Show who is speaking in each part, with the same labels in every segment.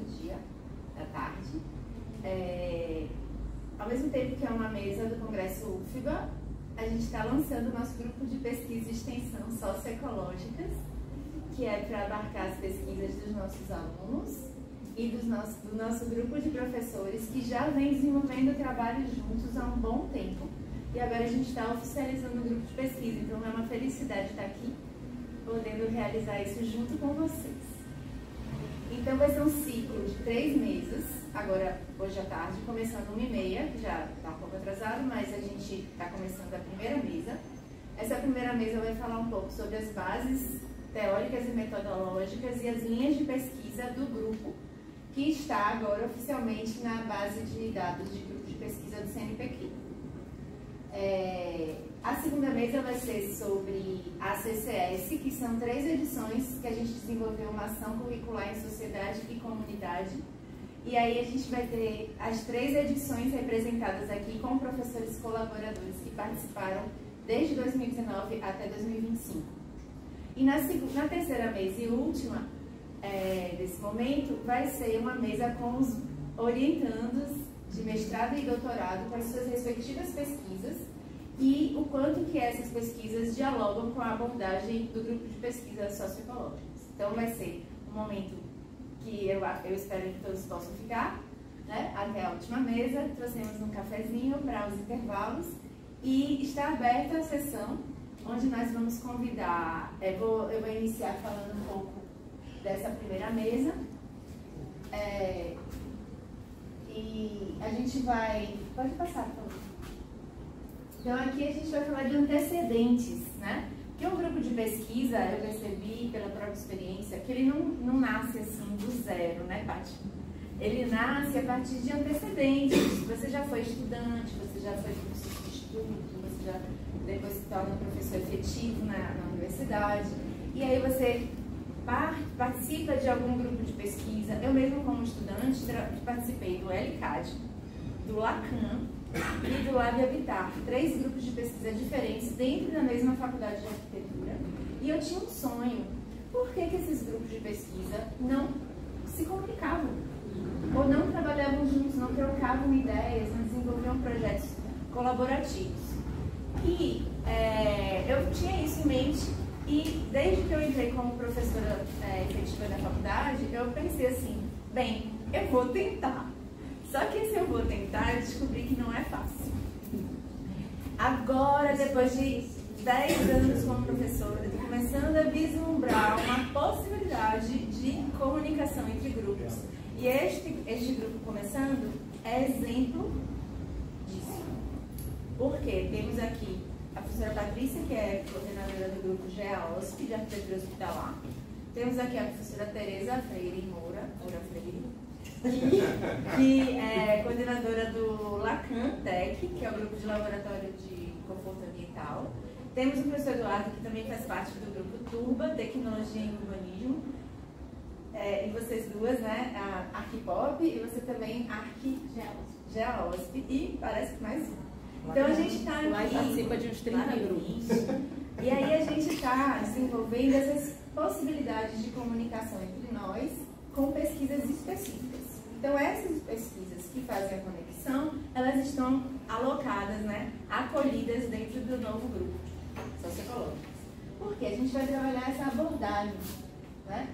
Speaker 1: dia, da tarde. Ao mesmo tempo que é uma mesa do Congresso UFBA, a gente está lançando o nosso grupo de pesquisa e extensão socioecológicas, que é para abarcar as pesquisas dos nossos alunos e do nosso grupo de professores que já vem desenvolvendo trabalho juntos há um bom tempo. E agora a gente está oficializando o grupo de pesquisa, então é uma felicidade estar aqui, podendo realizar isso junto com vocês. Então vai ser um ciclo de 3 meses, agora hoje à tarde, começando 1h30, que já está um pouco atrasado, mas a gente está começando a primeira mesa. Essa primeira mesa vai falar um pouco sobre as bases teóricas e metodológicas e as linhas de pesquisa do grupo, que está agora oficialmente na base de dados de grupo de pesquisa do CNPq. A segunda mesa vai ser sobre a CCS, que são 3 edições que a gente desenvolveu uma ação curricular em sociedade e comunidade. E aí a gente vai ter as 3 edições representadas aqui com professores colaboradores que participaram desde 2019 até 2025. E na terceira mesa e última desse momento, vai ser uma mesa com os orientandos de mestrado e doutorado para as suas respectivas pesquisas e o quanto que essas pesquisas dialogam com a abordagem do grupo de pesquisas socioecológicas. Então vai ser um momento que eu espero que todos possam ficar, né, até a última mesa. Trouxemos um cafezinho para os intervalos e está aberta a sessão onde nós vamos convidar, eu vou iniciar falando um pouco dessa primeira mesa, e a gente vai, pode passar, por favor. Então aqui a gente vai falar de antecedentes, né? Que um grupo de pesquisa, eu percebi pela própria experiência, que ele não nasce assim do zero, né, Paty? Ele nasce a partir de antecedentes. Você já foi estudante, você já foi professor de estudo, você já depois se torna professor efetivo na universidade, e aí você participa de algum grupo de pesquisa. Eu mesmo, como estudante, participei do LCAD, do LACAN e do Lab Habitar, 3 grupos de pesquisa diferentes dentro da mesma faculdade de arquitetura. E eu tinha um sonho: por que esses grupos de pesquisa não se comunicavam? Ou não trabalhavam juntos, não trocavam ideias, não desenvolviam projetos colaborativos? E eu tinha isso em mente. E desde que eu entrei como professora efetiva da faculdade, eu pensei assim: bem, eu vou tentar. Só que se eu vou tentar, eu descobri que não é fácil. Agora, depois de 10 anos como professora, eu estou começando a vislumbrar uma possibilidade de comunicação entre grupos. E este grupo começando é exemplo disso. Porque temos aqui a professora Patrícia, que é coordenadora do grupo GEA-OSP, de Arquitetura Hospitalar. Temos aqui a professora Tereza Freire Moura Freire, que é coordenadora do LACAN-TEC, que é o grupo de laboratório de conforto ambiental. Temos o professor Eduardo, que também faz parte do grupo TURBA, Tecnologia e Urbanismo. E vocês duas, né, a Arquipop, e você também, GEA-OSP, e parece que mais um. Então a gente está aqui,
Speaker 2: lá participa de uns 30 grupos.
Speaker 1: E aí a gente está desenvolvendo essas possibilidades de comunicação entre nós com pesquisas específicas. Então essas pesquisas que fazem a conexão, elas estão alocadas, né, acolhidas dentro do novo grupo socioecológico. Porque a gente vai trabalhar essa abordagem, né?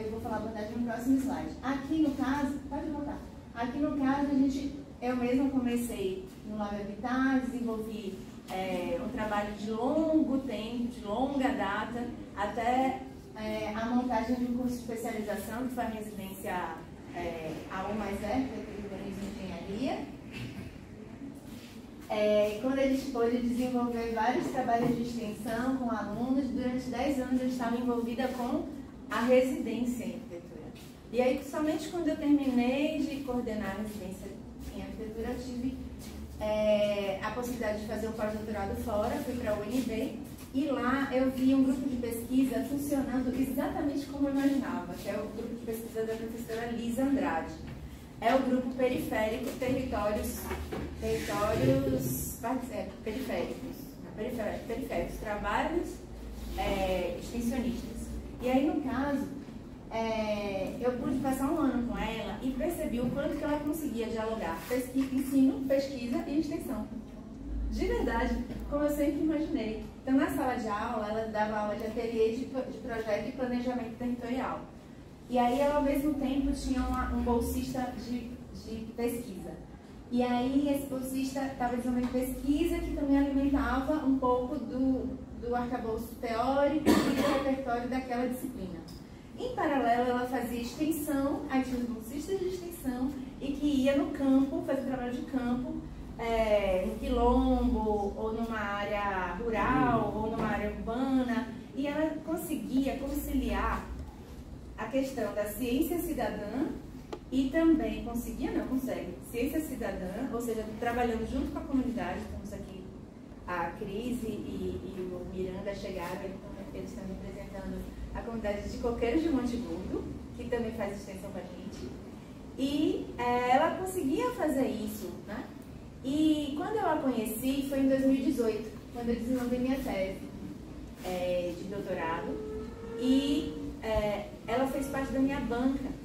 Speaker 1: Eu vou falar a abordagem no próximo slide. Aqui no caso, pode voltar. Aqui no caso eu mesma comecei no Lab Habitat, desenvolvi um trabalho de longo tempo, de longa data, até a montagem de um curso de especialização, que foi a residência A1+E, Urbanismo e Engenharia. Quando a gente pôde desenvolver vários trabalhos de extensão com alunos, durante 10 anos eu estava envolvida com a residência em arquitetura. E aí, somente quando eu terminei de coordenar a residência em arquitetura, eu tive a possibilidade de fazer um pós-doutorado fora, fui para a UNB, e lá eu vi um grupo de pesquisa funcionando exatamente como eu imaginava, que é o grupo de pesquisa da professora Lisa Andrade. É o grupo periférico, periféricos, trabalhos extensionistas. E aí, no caso, eu pude passar um ano com ela e percebi o quanto que ela conseguia dialogar ensino, pesquisa e extensão. De verdade, como eu sempre imaginei. Então, na sala de aula, ela dava aula de ateliê de projeto e planejamento territorial. E aí, ela, ao mesmo tempo, tinha um bolsista de pesquisa. E aí, esse bolsista estava desenvolvendo pesquisa que também alimentava um pouco do arcabouço teórico e do repertório daquela disciplina. Em paralelo, ela fazia extensão, aí tinha os bolsistas de extensão, e que ia no campo, fazia trabalho de campo, no quilombo, ou numa área rural, ou numa área urbana, e ela conseguia conciliar a questão da ciência cidadã e também consegue, ciência cidadã, ou seja, trabalhando junto com a comunidade. Estamos aqui, a Cris e o Miranda chegaram, eles estão representando a comunidade de Coqueiros de Monteburgo, que também faz extensão com a gente, e ela conseguia fazer isso, né? E quando eu a conheci foi em 2018, quando eu desenvolvi minha tese de doutorado, e ela fez parte da minha banca.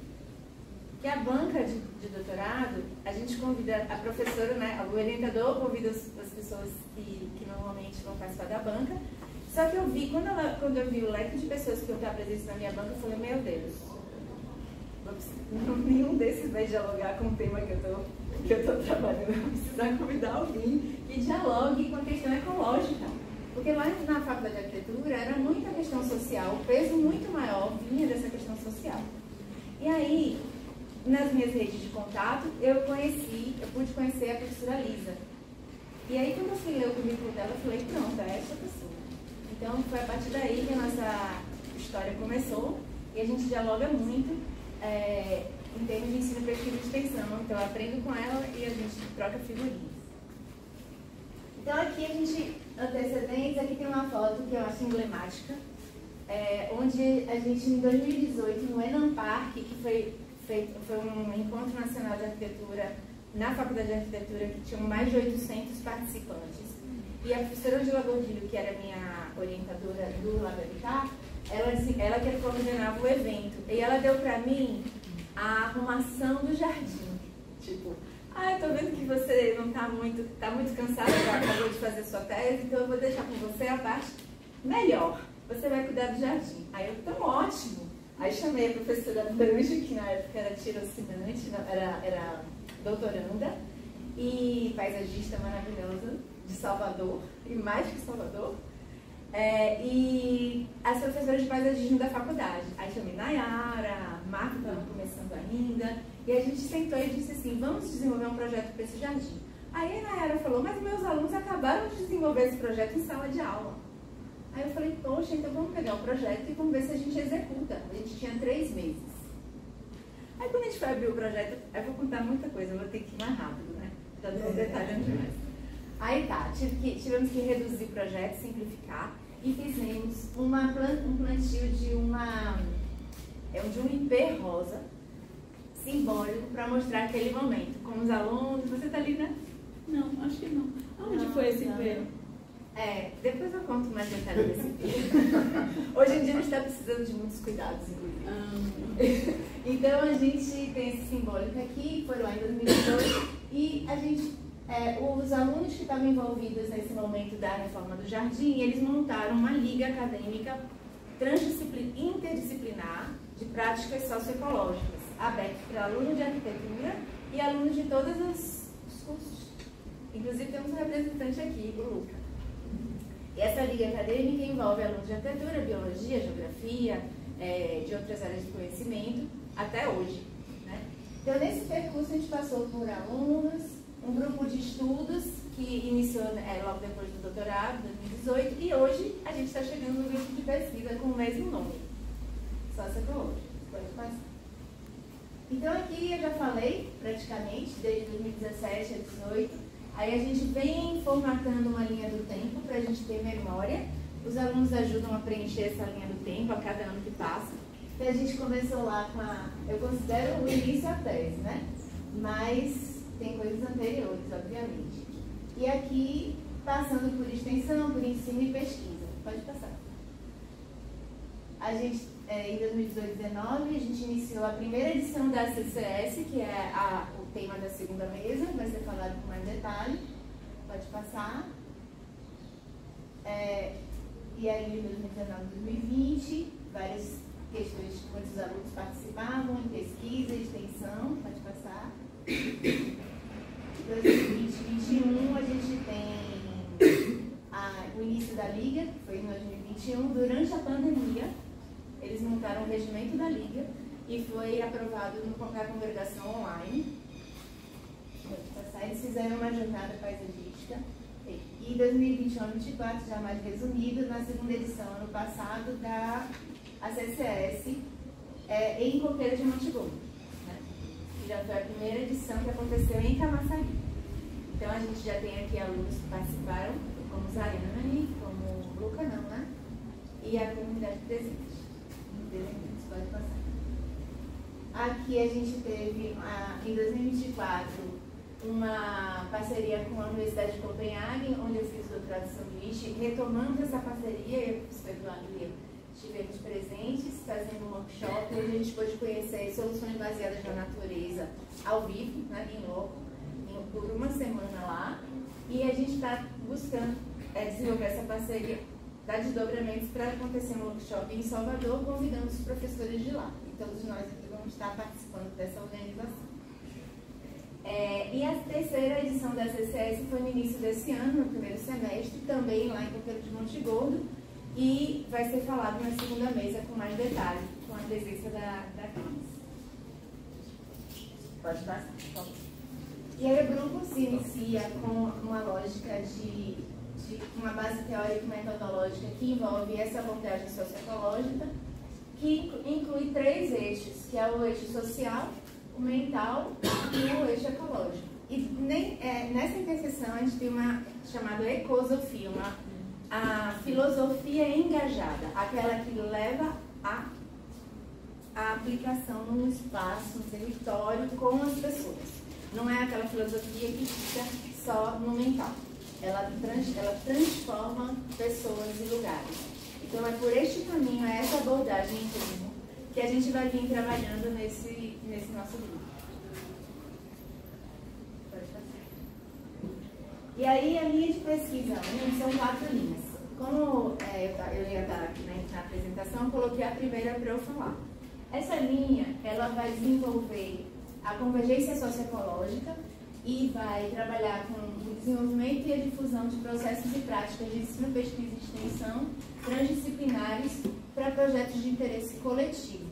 Speaker 1: Que a banca de doutorado, a gente convida a professora, né, o orientador convida as pessoas que normalmente vão participar da banca. Só que eu vi, quando eu vi o leque de pessoas que eu estava presente na minha banca, eu falei, meu Deus, nenhum desses vai dialogar com o tema que eu estou trabalhando. Eu vou precisar convidar alguém que dialogue com a questão ecológica. Porque lá na faculdade de arquitetura era muita questão social, o peso muito maior vinha dessa questão social. E aí, nas minhas redes de contato, eu pude conhecer a professora Lisa. E aí, quando eu fui ler o currículo dela, eu falei, pronto, é essa pessoa. Então, foi a partir daí que a nossa história começou, e a gente dialoga muito em termos de ensino, pesquisa e extensão. Então, eu aprendo com ela e a gente troca figurinhas. Então, aqui a gente, antecedentes, aqui tem uma foto que eu acho emblemática, onde a gente, em 2018, no Enam Park, que foi um encontro nacional de arquitetura na Faculdade de Arquitetura, que tinham mais de 800 participantes. E a professora Angela Gordilho, que era minha orientadora do Laboratório, ela que coordenava o evento. E ela deu para mim a arrumação do jardim. Tipo, eu tô vendo que você não tá muito cansada, já acabou de fazer sua tese, então eu vou deixar com você a parte melhor. Você vai cuidar do jardim. Aí eu, tão ótimo. Aí chamei a professora Brange, que na época era tirocínante, era doutoranda e paisagista maravilhosa de Salvador, e mais que Salvador, e as professoras de paisagismo da faculdade. Aí chamei Nayara, Marco estava começando ainda, e a gente sentou e disse assim, vamos desenvolver um projeto para esse jardim. Aí a Nayara falou, mas meus alunos acabaram de desenvolver esse projeto em sala de aula. Aí eu falei, poxa, então vamos pegar o projeto e vamos ver se a gente executa. A gente tinha 3 meses. Aí quando a gente foi abrir o projeto, eu vou contar muita coisa, eu vou ter que ir mais rápido, né? Já estou detalhando demais. Aí tá, tivemos que reduzir o projeto, simplificar, e fizemos um plantio de um ipê rosa, simbólico, para mostrar aquele momento. Com os alunos, você tá ali, né?
Speaker 2: Não, acho que não. Onde foi esse ipê?
Speaker 1: Depois eu conto mais detalhes desse ipê. Hoje em dia a gente está precisando de muitos cuidados, inclusive. Então a gente tem esse simbólico aqui, foi lá em 2018, e a gente, os alunos que estavam envolvidos nesse momento da reforma do jardim, eles montaram uma liga acadêmica interdisciplinar de práticas socioecológicas, aberta para alunos de arquitetura e alunos de todos os cursos. Inclusive temos um representante aqui, o Luca. E essa liga acadêmica envolve alunos de arquitetura, biologia, geografia, de outras áreas de conhecimento, até hoje, né? Então, nesse percurso, a gente passou por alunos, um grupo de estudos que iniciou logo depois do doutorado, 2018, e hoje a gente está chegando no grupo de pesquisa com o mesmo nome, socioecológico. Pode passar. Então, aqui eu já falei, praticamente, desde 2017 a 2018, aí a gente vem formatando uma linha do tempo para a gente ter memória. Os alunos ajudam a preencher essa linha do tempo a cada ano que passa. Então a gente começou lá com eu considero o início a tese, né? Mas tem coisas anteriores, obviamente. E aqui, passando por extensão, por ensino e pesquisa. Pode passar. A gente em 2018-19, a gente iniciou a primeira edição da CCS, que é o tema da segunda mesa, vai ser falado com mais detalhe. Pode passar. E aí, em 2019-2020, várias questões, muitos alunos participavam em pesquisa, extensão. Pode passar. Em 2020-2021, a gente tem o início da Liga, que foi em 2021, durante a pandemia. Eles montaram o regimento da Liga e foi aprovado na congregação online. Eles fizeram uma jornada paisagística. E 2021-2024, já mais resumido, na segunda edição, ano passado, da CCS em Coqueiro de Monte Gordo, né? Que já foi a primeira edição que aconteceu em Camaçari. Então a gente já tem aqui alunos que participaram, como Zayane, como Luca, não, né? E a comunidade presente. Pode passar. Aqui a gente teve, em 2024, uma parceria com a Universidade de Copenhague, onde eu fiz o doutorado de sanduíche. Retomando essa parceria, eu e o professor Eduardo estivemos presentes, fazendo um workshop, onde a gente pôde conhecer soluções baseadas na natureza ao vivo, né, em loco, por uma semana lá. E a gente está buscando desenvolver essa parceria, dar desdobramentos para acontecer um workshop em Salvador, convidando os professores de lá. E todos nós aqui vamos estar participando dessa organização. E a terceira edição da CCS foi no início desse ano, no primeiro semestre, também lá em Coqueiro de Monte Gordo, e vai ser falado na segunda mesa com mais detalhe, com a presença da Cris. Pode passar, por favor. E aí o grupo se inicia com uma lógica de uma base teórica e metodológica que envolve essa abordagem socioecológica, que inclui 3 eixos, que é o eixo social, o mental e o eixo ecológico. E nessa interseção a gente tem uma chamada ecosofia, a filosofia engajada, aquela que leva a aplicação no espaço, no território, com as pessoas. Não é aquela filosofia que fica só no mental. Ela transforma pessoas e lugares. Então é por este caminho, é essa abordagem em termo, que a gente vai vir trabalhando nesse nosso grupo. Pode passar. E aí a linha de pesquisa são 4 linhas. Como eu ia dar aqui na apresentação, eu coloquei a primeira para eu falar. Essa linha, ela vai desenvolver a convergência socioecológica e vai trabalhar com o desenvolvimento e a difusão de processos e práticas de ensino, pesquisa e extensão transdisciplinares para projetos de interesse coletivo.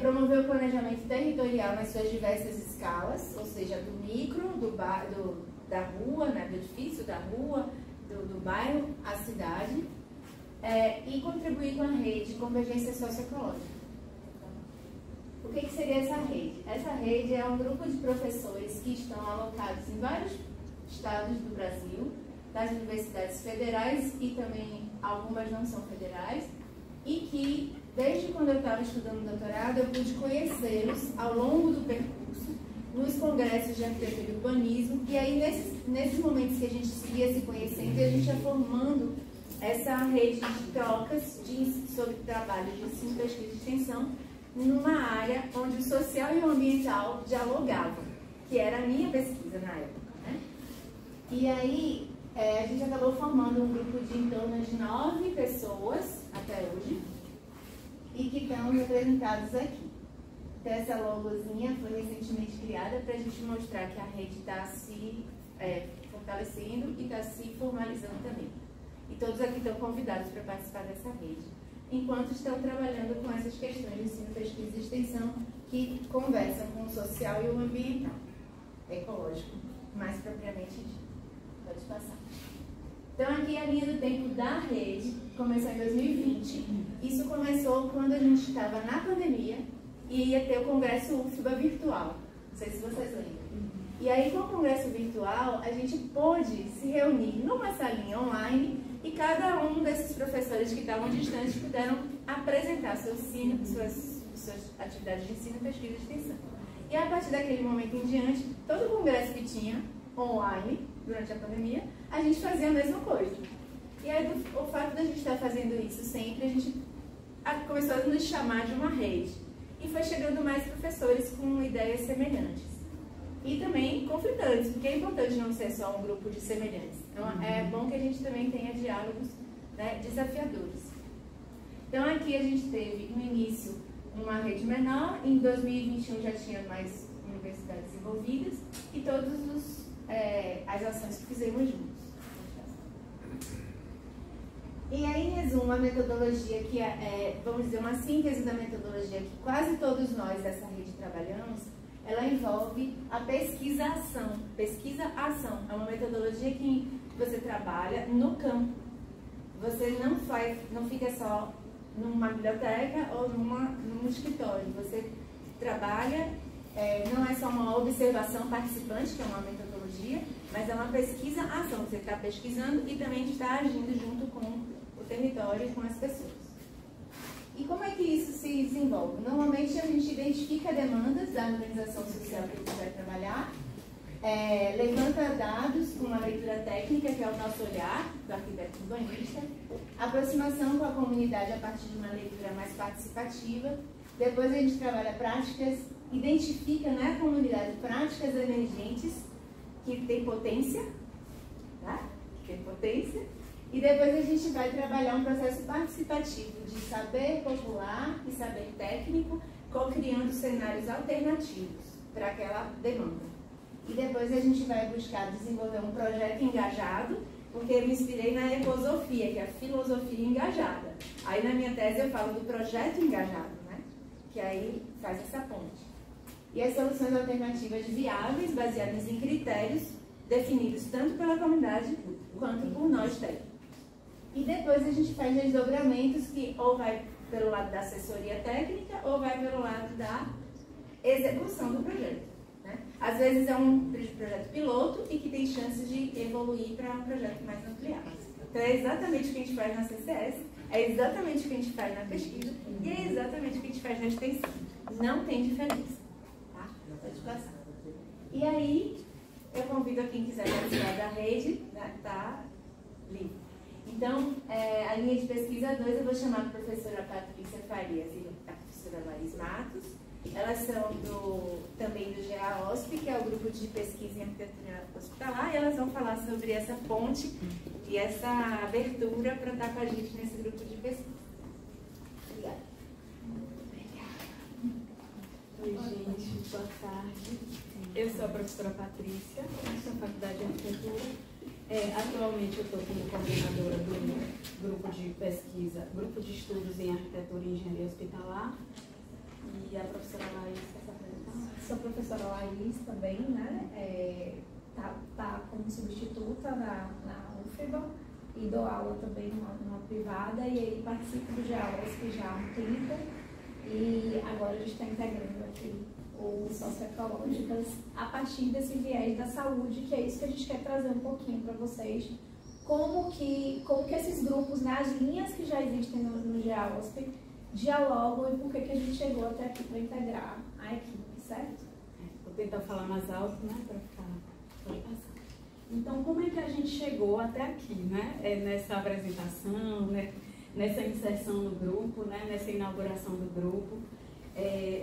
Speaker 1: Promover o planejamento territorial nas suas diversas escalas, ou seja, do micro, da rua, né, do edifício, da rua, do bairro, à cidade, e contribuir com a rede de convergência socioecológica. O que seria essa rede? Essa rede é um grupo de professores que estão alocados em vários estados do Brasil, das universidades federais e também algumas não são federais, e que, desde quando eu estava estudando doutorado, eu pude conhecê-los ao longo do percurso, nos congressos de arquitetura e urbanismo, e aí nesses momentos que a gente ia se conhecendo, a gente ia formando essa rede de trocas sobre trabalhos de ensino, pesquisa e extensão, numa área onde o social e o ambiental dialogavam, que era a minha pesquisa na época, né? E aí a gente acabou formando um grupo de em torno de 9 pessoas até hoje e que estão representados aqui. Então essa logozinha foi recentemente criada para a gente mostrar que a rede está se fortalecendo e está se formalizando também. E todos aqui estão convidados para participar dessa rede, enquanto estão trabalhando com essas questões de ensino, pesquisa e extensão que conversam com o social e o ambiental, ecológico, mais propriamente dito. Pode passar. Então aqui a linha do tempo da rede começou em 2020. Isso começou quando a gente estava na pandemia e ia ter o congresso UFBA virtual. Não sei se vocês lembram. E aí com o congresso virtual a gente pôde se reunir numa salinha online e cada um desses professores que estavam distantes puderam apresentar suas atividades de ensino, pesquisa e extensão. E a partir daquele momento em diante, todo o congresso que tinha online, durante a pandemia, a gente fazia a mesma coisa. E aí, o fato da gente estar fazendo isso sempre, começou a nos chamar de uma rede. E foi chegando mais professores com ideias semelhantes. E também conflitantes, porque é importante não ser só um grupo de semelhantes. Então, é bom que a gente também tenha diálogos, né, desafiadores. Então, aqui a gente teve, no início, uma rede menor, em 2021 já tinha mais universidades envolvidas, e todas as ações que fizemos juntos. E aí, em resumo, a metodologia que vamos dizer, uma síntese da metodologia que quase todos nós dessa rede trabalhamos, ela envolve a pesquisa-ação. Pesquisa-ação é uma metodologia que você trabalha no campo. Você não fica só numa biblioteca ou num escritório. Você trabalha, não é só uma observação participante, que é uma metodologia, mas é uma pesquisa-ação. Você está pesquisando e também está agindo junto com o território e com as pessoas. E como é que isso se desenvolve? Normalmente a gente identifica demandas da organização social que a gente vai trabalhar, levanta dados com uma leitura técnica, que é o nosso olhar, do arquiteto urbanista, aproximação com a comunidade a partir de uma leitura mais participativa, depois a gente trabalha práticas, identifica na comunidade práticas emergentes que têm potência, tá? E depois a gente vai trabalhar um processo participativo de saber popular e saber técnico, co-criando cenários alternativos para aquela demanda. E depois a gente vai buscar desenvolver um projeto engajado, porque eu me inspirei na ecosofia, que é a filosofia engajada. Aí na minha tese eu falo do projeto engajado, né? Que aí faz essa ponte. E as soluções alternativas viáveis, baseadas em critérios definidos tanto pela comunidade quanto por nós técnicos. E depois a gente faz desdobramentos que ou vai pelo lado da assessoria técnica ou vai pelo lado da execução do projeto. Né? Às vezes é um projeto piloto e que tem chances de evoluir para um projeto mais ampliado. Então é exatamente o que a gente faz na CCS, é exatamente o que a gente faz na pesquisa e é exatamente o que a gente faz na extensão. Não tem diferença. Tá? Pode passar. E aí, eu convido a quem quiser participar da rede, né, tá livre. Então, a linha de pesquisa 2, eu vou chamar a professora Patrícia Farias e a professora Laís Matos. Elas são também do GEA-OSP, que é o grupo de pesquisa em arquitetura hospitalar, e elas vão falar sobre essa ponte e essa abertura para estar com a gente nesse grupo de pesquisa. Obrigada.
Speaker 2: Oi, gente, boa tarde. Eu sou a professora Patrícia, da Faculdade de Arquitetura. Atualmente eu estou como coordenadora do grupo de pesquisa, grupo de estudos em arquitetura e engenharia hospitalar. E a professora Laís, quer se apresentar?
Speaker 3: Sou a professora Laís também, né? Tá como substituta na UFBA e dou aula também numa privada e aí participo do GEA-OSP já há um tempo e agora a gente está integrando aqui o socioecológicas a partir desse viés da saúde, que é isso que a gente quer trazer um pouquinho para vocês, como que esses grupos, né, as linhas que já existem no GEA-OSP dialogam e por que a gente chegou até aqui para integrar a equipe, certo?
Speaker 2: Vou tentar falar mais alto, né, para passar. Então, como é que a gente chegou até aqui, né, nessa apresentação, né, nessa inserção no grupo, né, nessa inauguração do grupo?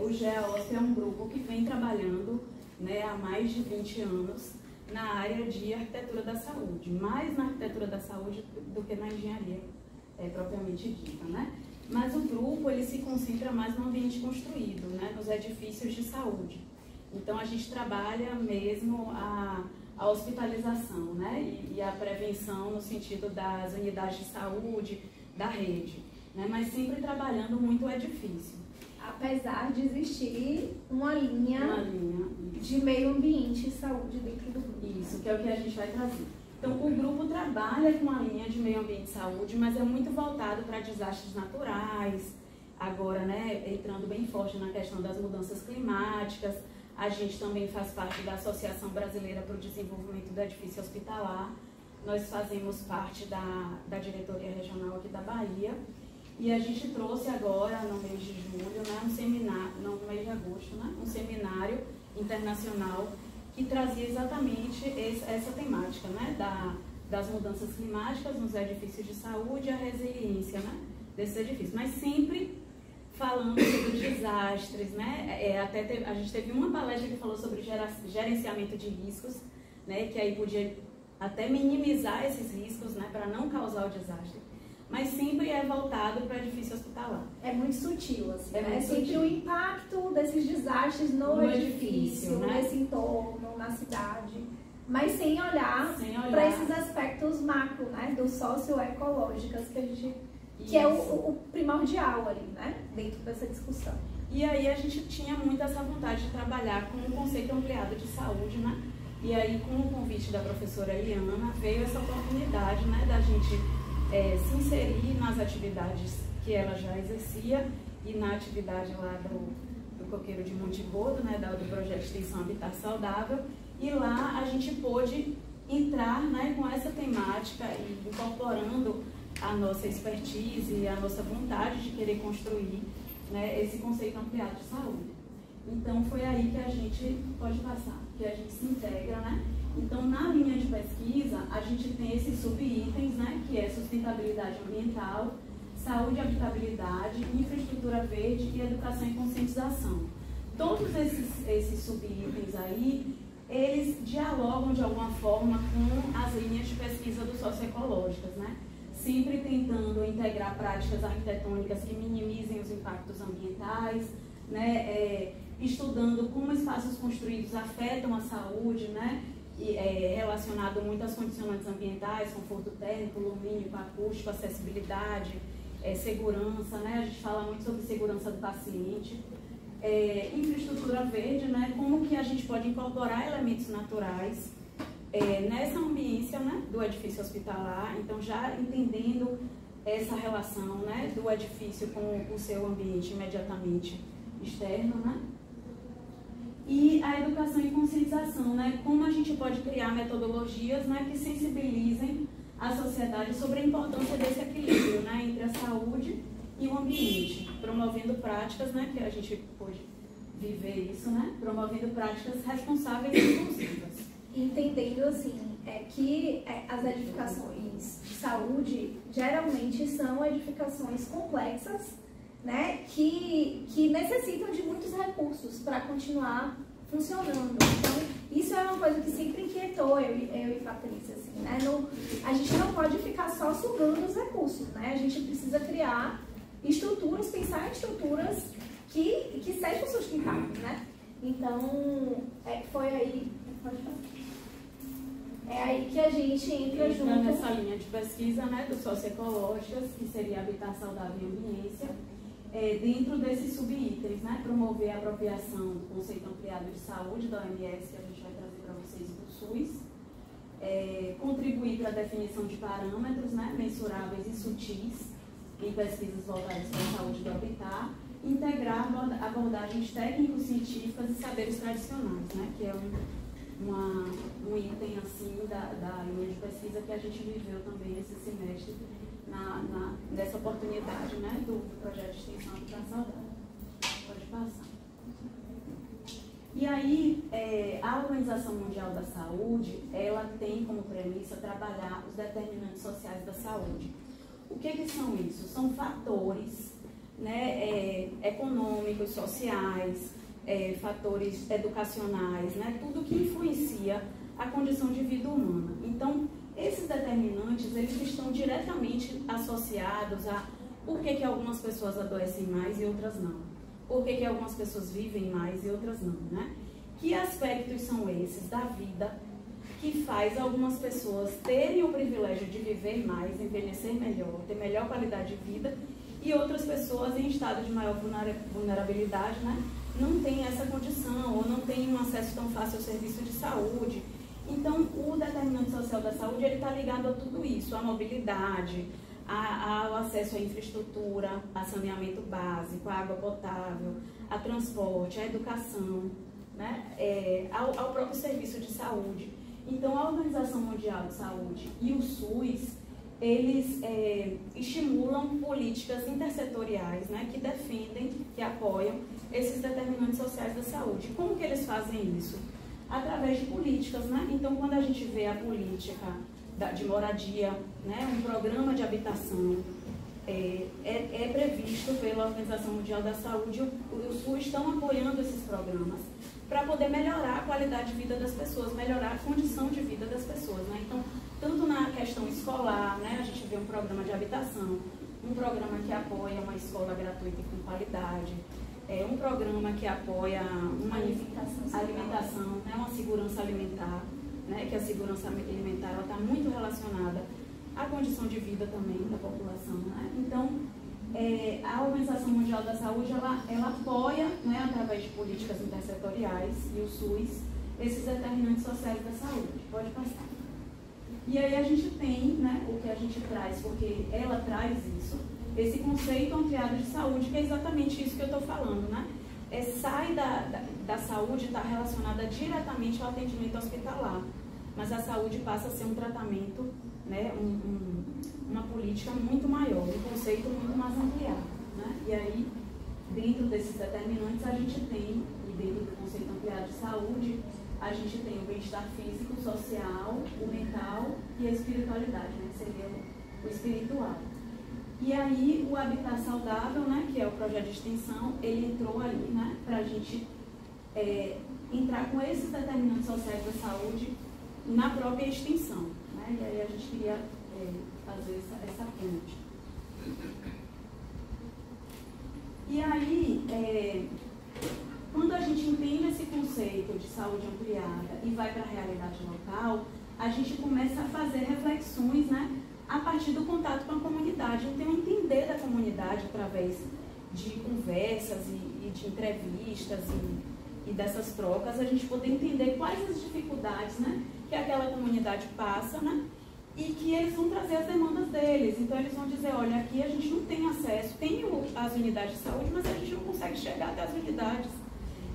Speaker 2: O GEA-OSP é um grupo que vem trabalhando, né, há mais de 20 anos na área de arquitetura da saúde, mais na arquitetura da saúde do que na engenharia propriamente dita, né? Mas o grupo ele se concentra mais no ambiente construído, né, nos edifícios de saúde. Então a gente trabalha mesmo a hospitalização, né, e a prevenção no sentido das unidades de saúde, da rede, né, mas sempre trabalhando muito o edifício.
Speaker 3: Apesar de existir uma linha de meio ambiente e saúde dentro do grupo.
Speaker 2: Isso, que é o que a gente vai trazer. Então, o grupo trabalha com a linha de meio ambiente e saúde, mas é muito voltado para desastres naturais, agora, né, entrando bem forte na questão das mudanças climáticas. A gente também faz parte da Associação Brasileira para o Desenvolvimento do Edifício Hospitalar. Nós fazemos parte da diretoria regional aqui da Bahia. E a gente trouxe agora, no mês de julho, né, um seminário, não, no mês de agosto, né, um seminário internacional que trazia exatamente essa temática, né, das mudanças climáticas nos edifícios de saúde e a resiliência, né, desses edifícios, mas sempre falando sobre desastres, né? A gente teve uma palestra que falou sobre gerenciamento de riscos, né? Que aí podia até minimizar esses riscos, né? Para não causar o desastre, mas sempre é voltado para edifício hospitalar.
Speaker 3: É muito sutil, assim,
Speaker 2: é
Speaker 3: né? Sempre o impacto desses desastres no edifício,
Speaker 2: né?
Speaker 3: Nesse entorno, na cidade, mas sem olhar para esses aspectos macro, né? Do socioecológicos que a gente... que é o primordial ali, né? Dentro dessa discussão.
Speaker 2: E aí a gente tinha muito essa vontade de trabalhar com um conceito ampliado de saúde, né? E aí, com o convite da professora Eliana, veio essa oportunidade, né, da gente se inserir nas atividades que ela já exercia e na atividade lá do Coqueiro de Monte Gordo, né, do projeto de extensão Habitat Saudável. E lá a gente pôde entrar, né, com essa temática e incorporando a nossa expertise e a nossa vontade de querer construir, né, esse conceito ampliado de saúde. Então foi aí que a gente pode passar, que a gente se integra, né? Então na linha de pesquisa a gente tem esses subitens, né, que é sustentabilidade ambiental, saúde e habitabilidade, infraestrutura verde e educação e conscientização. Todos esses subitens aí, eles dialogam de alguma forma com as linhas de pesquisa do socioecológicas, né? Sempre tentando integrar práticas arquitetônicas que minimizem os impactos ambientais, né? Estudando como espaços construídos afetam a saúde, né? E, relacionado muito às condicionantes ambientais, conforto térmico, lumínico, acústico, acessibilidade, segurança, né? A gente fala muito sobre segurança do paciente. Infraestrutura verde, né? Como que a gente pode incorporar elementos naturais nessa ambiência, né, do edifício hospitalar, então já entendendo essa relação, né, do edifício com o seu ambiente imediatamente externo, né? E a educação e conscientização, né? Como a gente pode criar metodologias, né, que sensibilizem a sociedade sobre a importância desse equilíbrio, né, entre a saúde e o ambiente, promovendo práticas, né, que a gente pode viver isso, né, promovendo práticas responsáveis e inclusivas.
Speaker 3: Entendendo assim, que as edificações de saúde geralmente são edificações complexas, né, que necessitam de muitos recursos para continuar funcionando. Então, isso é uma coisa que sempre inquietou eu e Patrícia, assim, né? A gente não pode ficar só sugando os recursos, né? A gente precisa criar estruturas, pensar em estruturas que sejam sustentáveis, né? Então, foi aí... Pode falar. É aí que a gente entra junto
Speaker 2: nessa linha de pesquisa, né, do socioecológicas, que seria habitat saudável e ambiência, dentro desses subitens, né, promover a apropriação do conceito ampliado de saúde da OMS, que a gente vai trazer para vocês do SUS, contribuir para a definição de parâmetros, né, mensuráveis e sutis em pesquisas voltadas para a saúde do habitat, integrar abordagens técnico-científicas e saberes tradicionais, né, que é um item assim da linha de pesquisa que a gente viveu também esse semestre nessa oportunidade, né, do projeto de extensão Habitat Saudável. Pode passar. E aí, a Organização Mundial da Saúde, ela tem como premissa trabalhar os determinantes sociais da saúde. O que são isso? São fatores, né, econômicos, sociais, fatores educacionais, né, tudo que influencia a condição de vida humana. Então, esses determinantes, eles estão diretamente associados a por que algumas pessoas adoecem mais e outras não. Por que algumas pessoas vivem mais e outras não, né? Que aspectos são esses da vida que faz algumas pessoas terem o privilégio de viver mais, envelhecer melhor, ter melhor qualidade de vida, e outras pessoas em estado de maior vulnerabilidade, né, não têm essa condição ou não têm um acesso tão fácil ao serviço de saúde. Então, o determinante social da saúde está ligado a tudo isso, à mobilidade, ao acesso à infraestrutura, a saneamento básico, à água potável, a transporte, à educação, né, ao próprio serviço de saúde. Então, a Organização Mundial de Saúde e o SUS, eles estimulam políticas intersetoriais, né, que defendem, que apoiam esses determinantes sociais da saúde. Como que eles fazem isso? Através de políticas, né? Então, quando a gente vê a política de moradia, né, um programa de habitação, é previsto pela Organização Mundial da Saúde, o SUS estão apoiando esses programas para poder melhorar a qualidade de vida das pessoas, melhorar a condição de vida das pessoas, né? Então, tanto na questão escolar, né, a gente vê um programa de habitação, um programa que apoia uma escola gratuita e com qualidade, um programa que apoia uma alimentação, né, uma segurança alimentar, né, que a segurança alimentar está muito relacionada à condição de vida também da população, né? Então, a Organização Mundial da Saúde, ela apoia, né, através de políticas intersetoriais e o SUS, esses determinantes sociais da saúde. Pode passar. E aí a gente tem, né, o que a gente traz, porque ela traz isso, esse conceito ampliado de saúde, que é exatamente isso que eu estou falando, né? Sai da saúde, está relacionada diretamente ao atendimento hospitalar, mas a saúde passa a ser um tratamento, né, uma política muito maior, um conceito muito mais ampliado, né? E aí, dentro desses determinantes, a gente tem, e dentro do conceito ampliado de saúde, a gente tem o bem-estar físico, social, o mental e a espiritualidade, né, que seria o espiritual. E aí, o Habitat Saudável, né, que é o projeto de extensão, ele entrou ali, né, para a gente entrar com esses determinantes sociais da saúde na própria extensão, né? E aí a gente queria fazer essa ponte. E aí, quando a gente entende esse conceito de saúde ampliada e vai para a realidade local, a gente começa a fazer reflexões, né, a partir do contato com a comunidade. Então, entender da comunidade através de conversas e de entrevistas e dessas trocas, a gente poder entender quais as dificuldades, né, que aquela comunidade passa, né, e que eles vão trazer as demandas deles. Então, eles vão dizer, olha, aqui a gente não tem acesso, tem as unidades de saúde, mas a gente não consegue chegar até as unidades.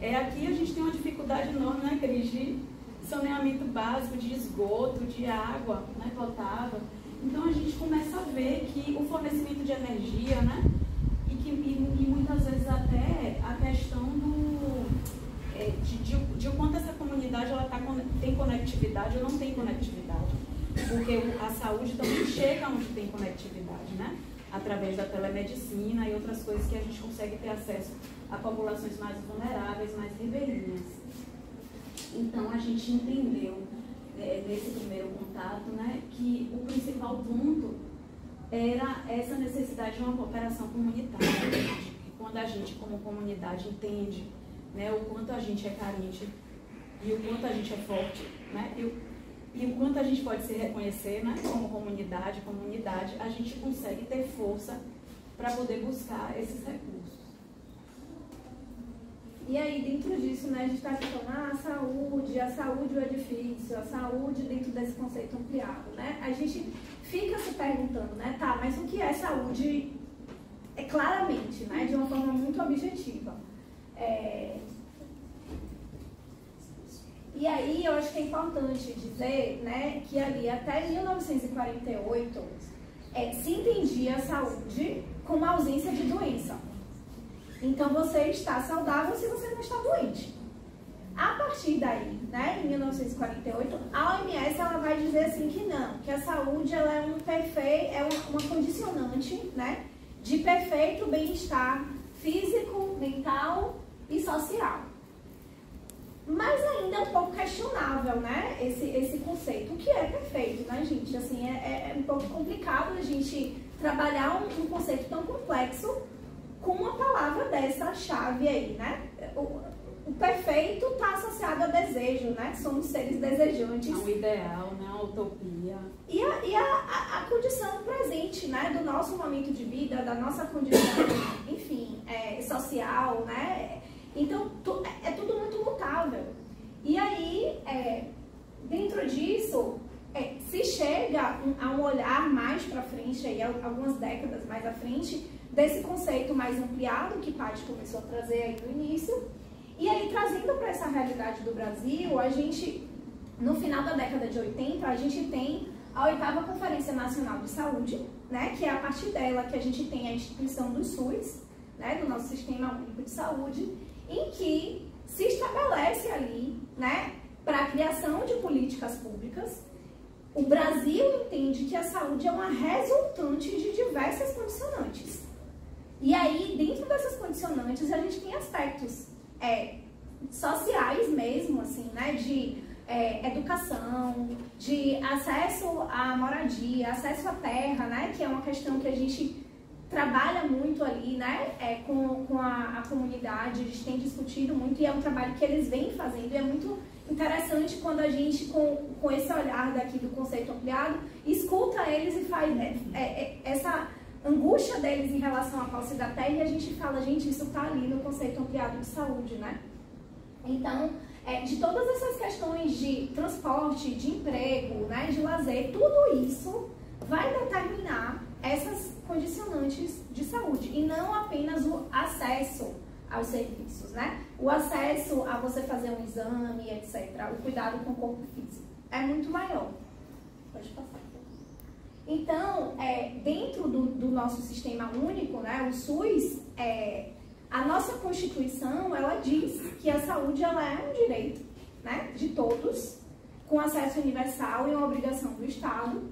Speaker 2: Aqui a gente tem uma dificuldade enorme, né, Cris, de saneamento básico, de esgoto, de água, né, potável. Então, a gente começa a ver que o fornecimento de energia, né, e muitas vezes até a questão de o quanto essa comunidade ela tem conectividade ou não tem conectividade. Porque a saúde também chega onde tem conectividade, né? Através da telemedicina e outras coisas que a gente consegue ter acesso a populações mais vulneráveis, mais ribeirinhas. Então, a gente entendeu, nesse primeiro contato, né, que o principal ponto era essa necessidade de uma cooperação comunitária. Quando a gente, como comunidade, entende, né, o quanto a gente é carente e o quanto a gente é forte, né, e o quanto a gente pode se reconhecer, né, como comunidade, a gente consegue ter força para poder buscar esses recursos.
Speaker 3: E aí, dentro disso, né, a gente está aqui falando a saúde, o edifício, a saúde dentro desse conceito ampliado, né? A gente fica se perguntando, né, tá, mas o que é saúde? Claramente, né, de uma forma muito objetiva. E aí, eu acho que é importante dizer, né, que ali até 1948 se entendia a saúde como ausência de doença. Então, você está saudável se você não está doente. A partir daí, né, em 1948, a OMS ela vai dizer assim que não, que a saúde ela é uma condicionante, né, de perfeito bem-estar físico, mental e social. Mas ainda é um pouco questionável, né, esse conceito. O que é perfeito, né, gente? Assim, é um pouco complicado a gente trabalhar um conceito tão complexo com uma palavra dessa chave aí, né? O perfeito está associado a desejo, né? Somos seres desejantes.
Speaker 2: É um ideal, né? Uma utopia.
Speaker 3: E a condição presente, né? Do nosso momento de vida, da nossa condição, enfim, social, né? Então, é tudo muito mutável. E aí, dentro disso, se chega a um olhar mais para frente, aí, algumas décadas mais à frente, desse conceito mais ampliado que Paty começou a trazer aí no início. E aí, trazendo para essa realidade do Brasil, a gente, no final da década de 80, a gente tem a 8ª Conferência Nacional de Saúde, né, que é a partir dela que a gente tem a instituição do SUS, né, do nosso Sistema Único de Saúde, em que se estabelece ali, né, para a criação de políticas públicas O Brasil entende que a saúde é uma resultante de diversas condicionantes. E aí, dentro dessas condicionantes, a gente tem aspectos sociais mesmo, assim, né? De educação, de acesso à moradia, acesso à terra, né? Que é uma questão que a gente trabalha muito ali, né? Com a comunidade, a gente tem discutido muito e é um trabalho que eles vêm fazendo e é muito interessante quando a gente, com esse olhar daqui do conceito ampliado, escuta eles e faz essa angústia deles em relação à posse da terra e a gente fala, gente, isso está ali no conceito ampliado de saúde, né? Então, de todas essas questões de transporte, de emprego, né, de lazer, tudo isso vai determinar essas condicionantes de saúde e não apenas o acesso aos serviços, né? O acesso a você fazer um exame, etc. O cuidado com o corpo físico é muito maior. Pode passar. Então, dentro do nosso sistema único, né, o SUS, a nossa Constituição, ela diz que a saúde ela é um direito, né, de todos, com acesso universal e uma obrigação do Estado.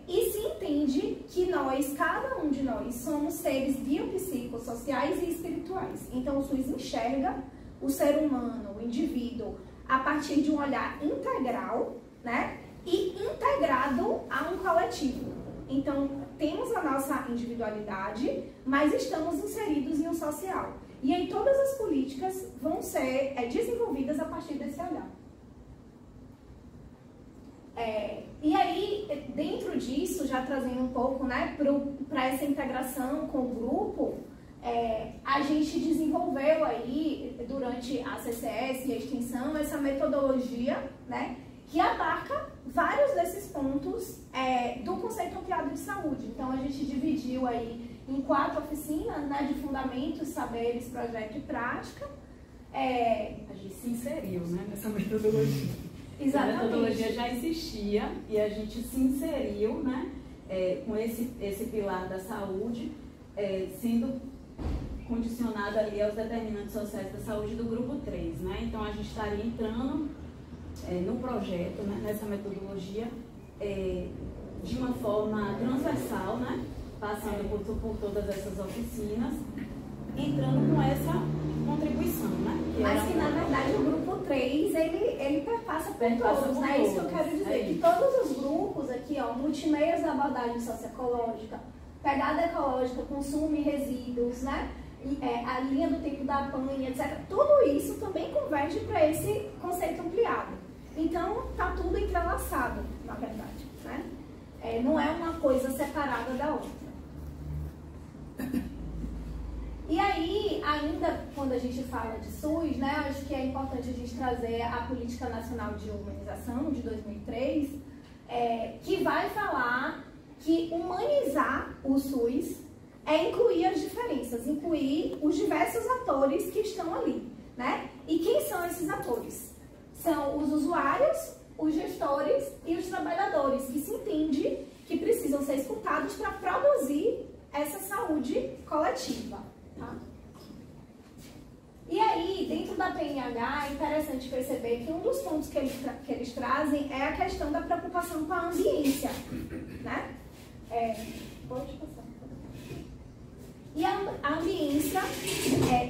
Speaker 3: E se entende que nós, cada um de nós, somos seres biopsicossociais e espirituais. Então, o SUS enxerga o ser humano, o indivíduo, a partir de um olhar integral, né? E integrado a um coletivo. Então, temos a nossa individualidade, mas estamos inseridos em um social. E aí, todas as políticas vão ser desenvolvidas a partir desse olhar. E aí, dentro disso, já trazendo um pouco, né, para essa integração com o grupo, a gente desenvolveu aí, durante a CCS e a extensão, essa metodologia, né, que abarca vários desses pontos do conceito ampliado de saúde. Então, a gente dividiu aí em 4 oficinas, né, de fundamentos, saberes, projeto e prática.
Speaker 2: A gente se inseriu, né, nessa metodologia.
Speaker 3: Exatamente.
Speaker 2: A metodologia já existia e a gente se inseriu, né, com esse pilar da saúde, sendo condicionado ali aos determinantes sociais da saúde do grupo 3, né? Então, a gente estaria entrando no projeto, né, nessa metodologia, de uma forma transversal, né, passando por todas essas oficinas, entrando com essa contribuição, né?
Speaker 3: Mas que, na verdade, o grupo 3, ele perpassa por todos, né? É isso que eu quero dizer. Que todos os grupos aqui, ó, multimeios da abordagem socioecológica, pegada ecológica, consumo e resíduos, né? A linha do tempo da PAN, etc. Tudo isso também converge para esse conceito ampliado. Então, tá tudo entrelaçado, na verdade, né? Não é uma coisa separada da outra. E aí, ainda quando a gente fala de SUS, né, acho que é importante a gente trazer a Política Nacional de Humanização, de 2003, que vai falar que humanizar o SUS é incluir as diferenças, incluir os diversos atores que estão ali, né? E quem são esses atores? São os usuários, os gestores e os trabalhadores, que se entende que precisam ser escutados para produzir essa saúde coletiva. Tá? E aí, dentro da PNH, é interessante perceber que um dos pontos que eles trazem é a questão da preocupação com a ambiência, né? Pode passar. E a ambiência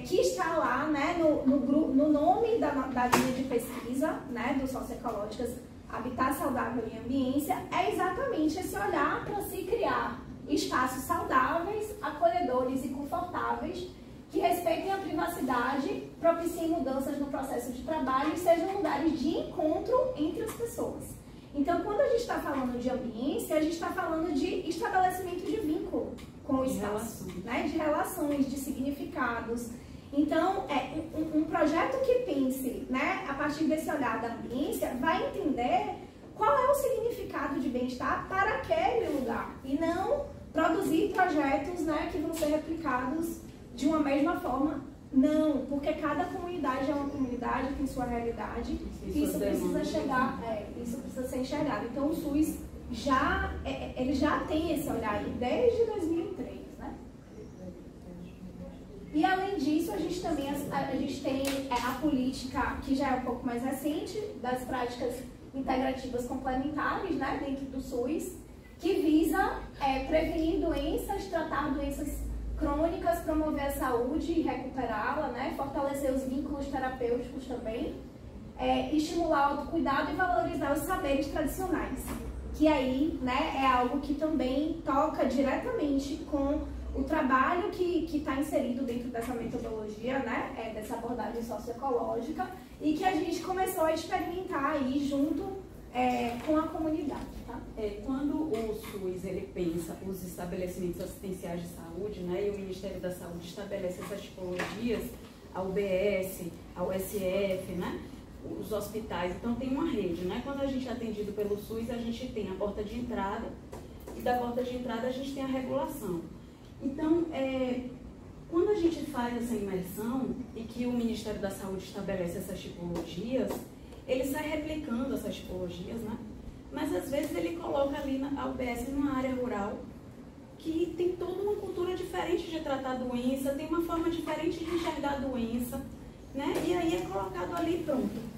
Speaker 3: que está lá, né, no nome da linha de pesquisa, né, do Socioecológicas, Habitat Saudável e Ambiência, é exatamente esse olhar para se criar espaços saudáveis, acolhedores e confortáveis, que respeitem a privacidade, propiciem mudanças no processo de trabalho e sejam lugares de encontro entre as pessoas. Então, quando a gente está falando de ambiência, a gente está falando de estabelecimento de vínculo com o espaço, né? De relações, de significados. Então, um projeto que pense, né, a partir desse olhar da ambiência, vai entender qual é o significado de bem-estar para aquele lugar e não produzir projetos, né, que vão ser replicados de uma mesma forma. Não, porque cada comunidade é uma comunidade, tem sua realidade, e isso precisa chegar, isso precisa ser enxergado. Então, o SUS ele já tem esse olhar aí desde 2003, né? E além disso, a gente também tem a política, que já é um pouco mais recente, das práticas integrativas complementares, né, dentro do SUS, que visa prevenir doenças, tratar doenças crônicas, promover a saúde e recuperá-la, né, fortalecer os vínculos terapêuticos também, estimular o autocuidado e valorizar os saberes tradicionais, que aí, né, é algo que também toca diretamente com o trabalho que está inserido dentro dessa metodologia, né, dessa abordagem socioecológica, e que a gente começou a experimentar aí junto com a comunidade. Tá?
Speaker 2: Quando o SUS ele pensa os estabelecimentos assistenciais de saúde, né, e o Ministério da Saúde estabelece essas tipologias, a UBS, a USF, né, os hospitais, então tem uma rede, né? Quando a gente é atendido pelo SUS, a gente tem a porta de entrada, e da porta de entrada a gente tem a regulação. Então, quando a gente faz essa imersão e que o Ministério da Saúde estabelece essas tipologias, ele sai replicando essas tipologias, né? Mas às vezes ele coloca ali a UBS numa área rural que tem toda uma cultura diferente de tratar a doença, tem uma forma diferente de enxergar a doença, né? E aí é colocado ali pronto.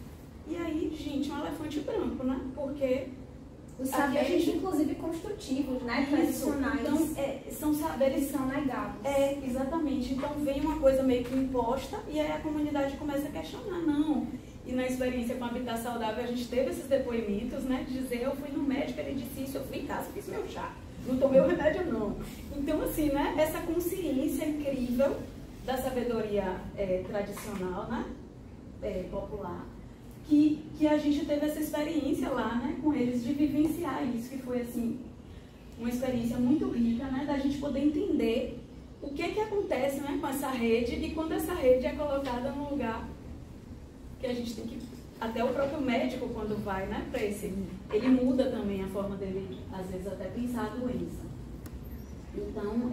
Speaker 2: E aí, gente, um elefante branco, né? Porque
Speaker 3: os saberes, inclusive, construtivos, né? Tradicionais.
Speaker 2: Então, são saberes
Speaker 3: que são negados.
Speaker 2: Exatamente. Então, vem uma coisa meio que imposta e aí a comunidade começa a questionar. Não. E na experiência com Habitat Saudável, a gente teve esses depoimentos, né? De dizer, eu fui no médico, ele disse isso, eu fui em casa, fiz meu chá. Não tomei o remédio, não. Então, assim, né? Essa consciência incrível da sabedoria tradicional, né? Popular. Que a gente teve essa experiência lá, né, com eles, de vivenciar isso, que foi, assim, uma experiência muito rica, né, da gente poder entender o que acontece, né, com essa rede e quando essa rede é colocada num lugar que a gente tem que, até o próprio médico, quando vai, né, para ele muda também a forma dele, às vezes, até pensar a doença. Então,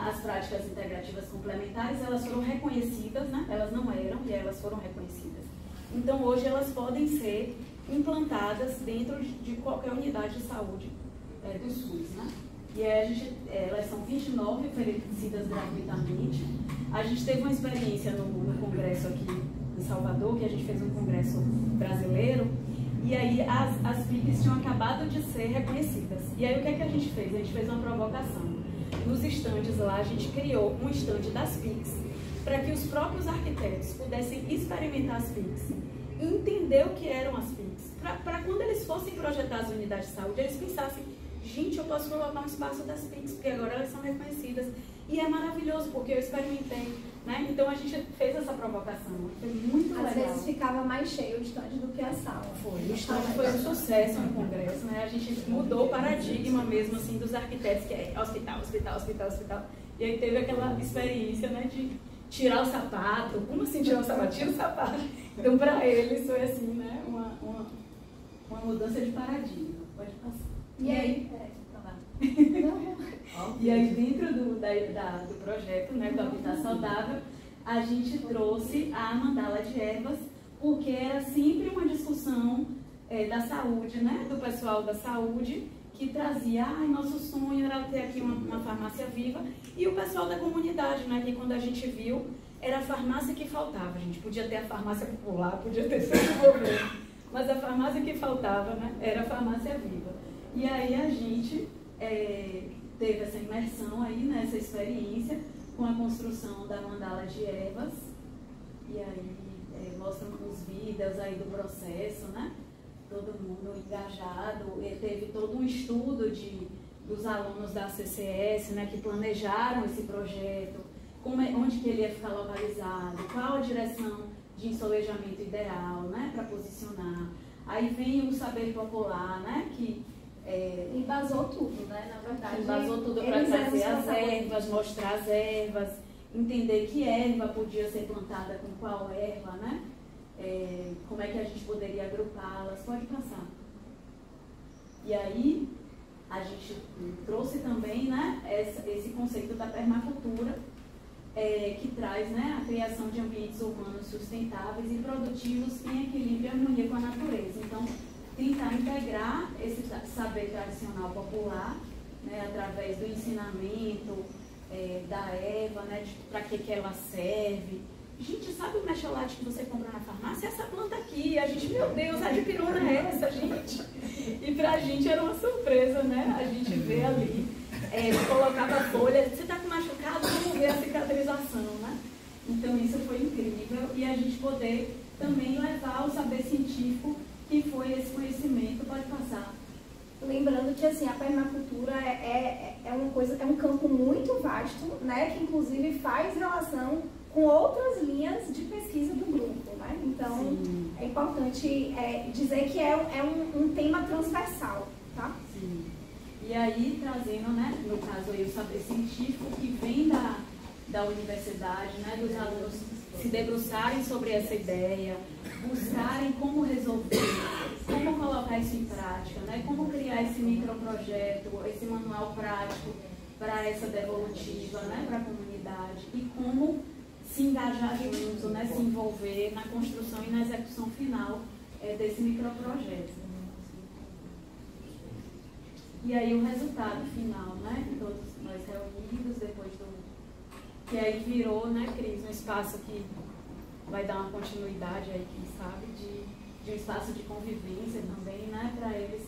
Speaker 2: as práticas integrativas complementares, elas foram reconhecidas, né, elas não eram, e elas foram reconhecidas. Então, hoje elas podem ser implantadas dentro de qualquer unidade de saúde do SUS, né? E elas são 29 oferecidas gratuitamente. A gente teve uma experiência no congresso aqui em Salvador, que a gente fez um congresso brasileiro, e aí as PICs tinham acabado de ser reconhecidas. E aí o que a gente fez? A gente fez uma provocação. Nos estandes lá, a gente criou um estande das PICs, para que os próprios arquitetos pudessem experimentar as PICs, entender o que eram as PICs, para quando eles fossem projetar as unidades de saúde, eles pensassem, gente, eu posso colocar um espaço das PICs, porque agora elas são reconhecidas. E é maravilhoso, porque eu experimentei, né? Então a gente fez essa provocação, foi muito legal.
Speaker 3: Às vezes ficava mais cheio o estande do que a sala.
Speaker 2: O estande foi um sucesso no congresso, né? A gente mudou o paradigma mesmo, assim, dos arquitetos, que é hospital, hospital, hospital, hospital. E aí teve aquela experiência, né, de tirar o sapato. Como assim tirar o sapato? Tira o sapato. Então, para eles foi assim, né, uma mudança de paradigma. Pode passar.
Speaker 3: E aí?
Speaker 2: E aí, dentro do projeto, né, do Habitat Saudável, a gente trouxe a mandala de ervas, porque era sempre uma discussão da saúde, né, do pessoal da saúde, que trazia, nosso sonho era ter aqui uma farmácia viva, e o pessoal da comunidade, né, que quando a gente viu, era a farmácia que faltava. A gente podia ter a farmácia popular, podia ter sempre o governo, mas a farmácia que faltava, né, era a farmácia viva. E aí a gente teve essa imersão aí, nessa experiência, com a construção da mandala de ervas, e aí mostram os vídeos aí do processo, né? Todo mundo engajado, teve todo um estudo dos alunos da CCS, né, que planejaram esse projeto, onde que ele ia ficar localizado, qual a direção de ensolejamento ideal, né, para posicionar. Aí vem o saber popular, né, que
Speaker 3: embasou tudo, né, na verdade.
Speaker 2: Embasou tudo para trazer as ervas, mostrar as ervas, entender que erva podia ser plantada com qual erva, né? Como é que a gente poderia agrupá-las, pode passar. E aí, a gente trouxe também, né, esse conceito da permacultura, que traz, né, a criação de ambientes urbanos sustentáveis e produtivos em equilíbrio e harmonia com a natureza. Então, tentar integrar esse saber tradicional popular, né, através do ensinamento da erva, né, para que ela serve, gente, sabe o mecholate que você compra na farmácia? Essa planta aqui. A gente, meu Deus, a de pirona é essa, gente? E pra gente era uma surpresa, né? A gente vê ali, colocava folha, você tá com machucado, vamos ver a cicatrização, né? Então isso foi incrível. E a gente poder também levar o saber científico, que foi esse conhecimento, pode passar.
Speaker 3: Lembrando que assim, a permacultura é uma coisa, é um campo muito vasto, né, que inclusive faz relação com outras linhas de pesquisa do grupo, né? Então, sim, é importante dizer que é um tema transversal, tá?
Speaker 2: Sim. E aí, trazendo, né, no caso aí, o saber científico que vem da universidade, né, dos alunos se debruçarem sobre essa ideia, buscarem como resolver, como colocar isso em prática, né, como criar esse microprojeto, esse manual prático para essa devolutiva, né, para a comunidade, e como se engajar junto, né, se envolver na construção e na execução final desse microprojeto. E aí o resultado final, né, todos nós reunidos depois do... que aí virou, né, Cris, um espaço que vai dar uma continuidade aí, quem sabe, de um espaço de convivência também, né, para eles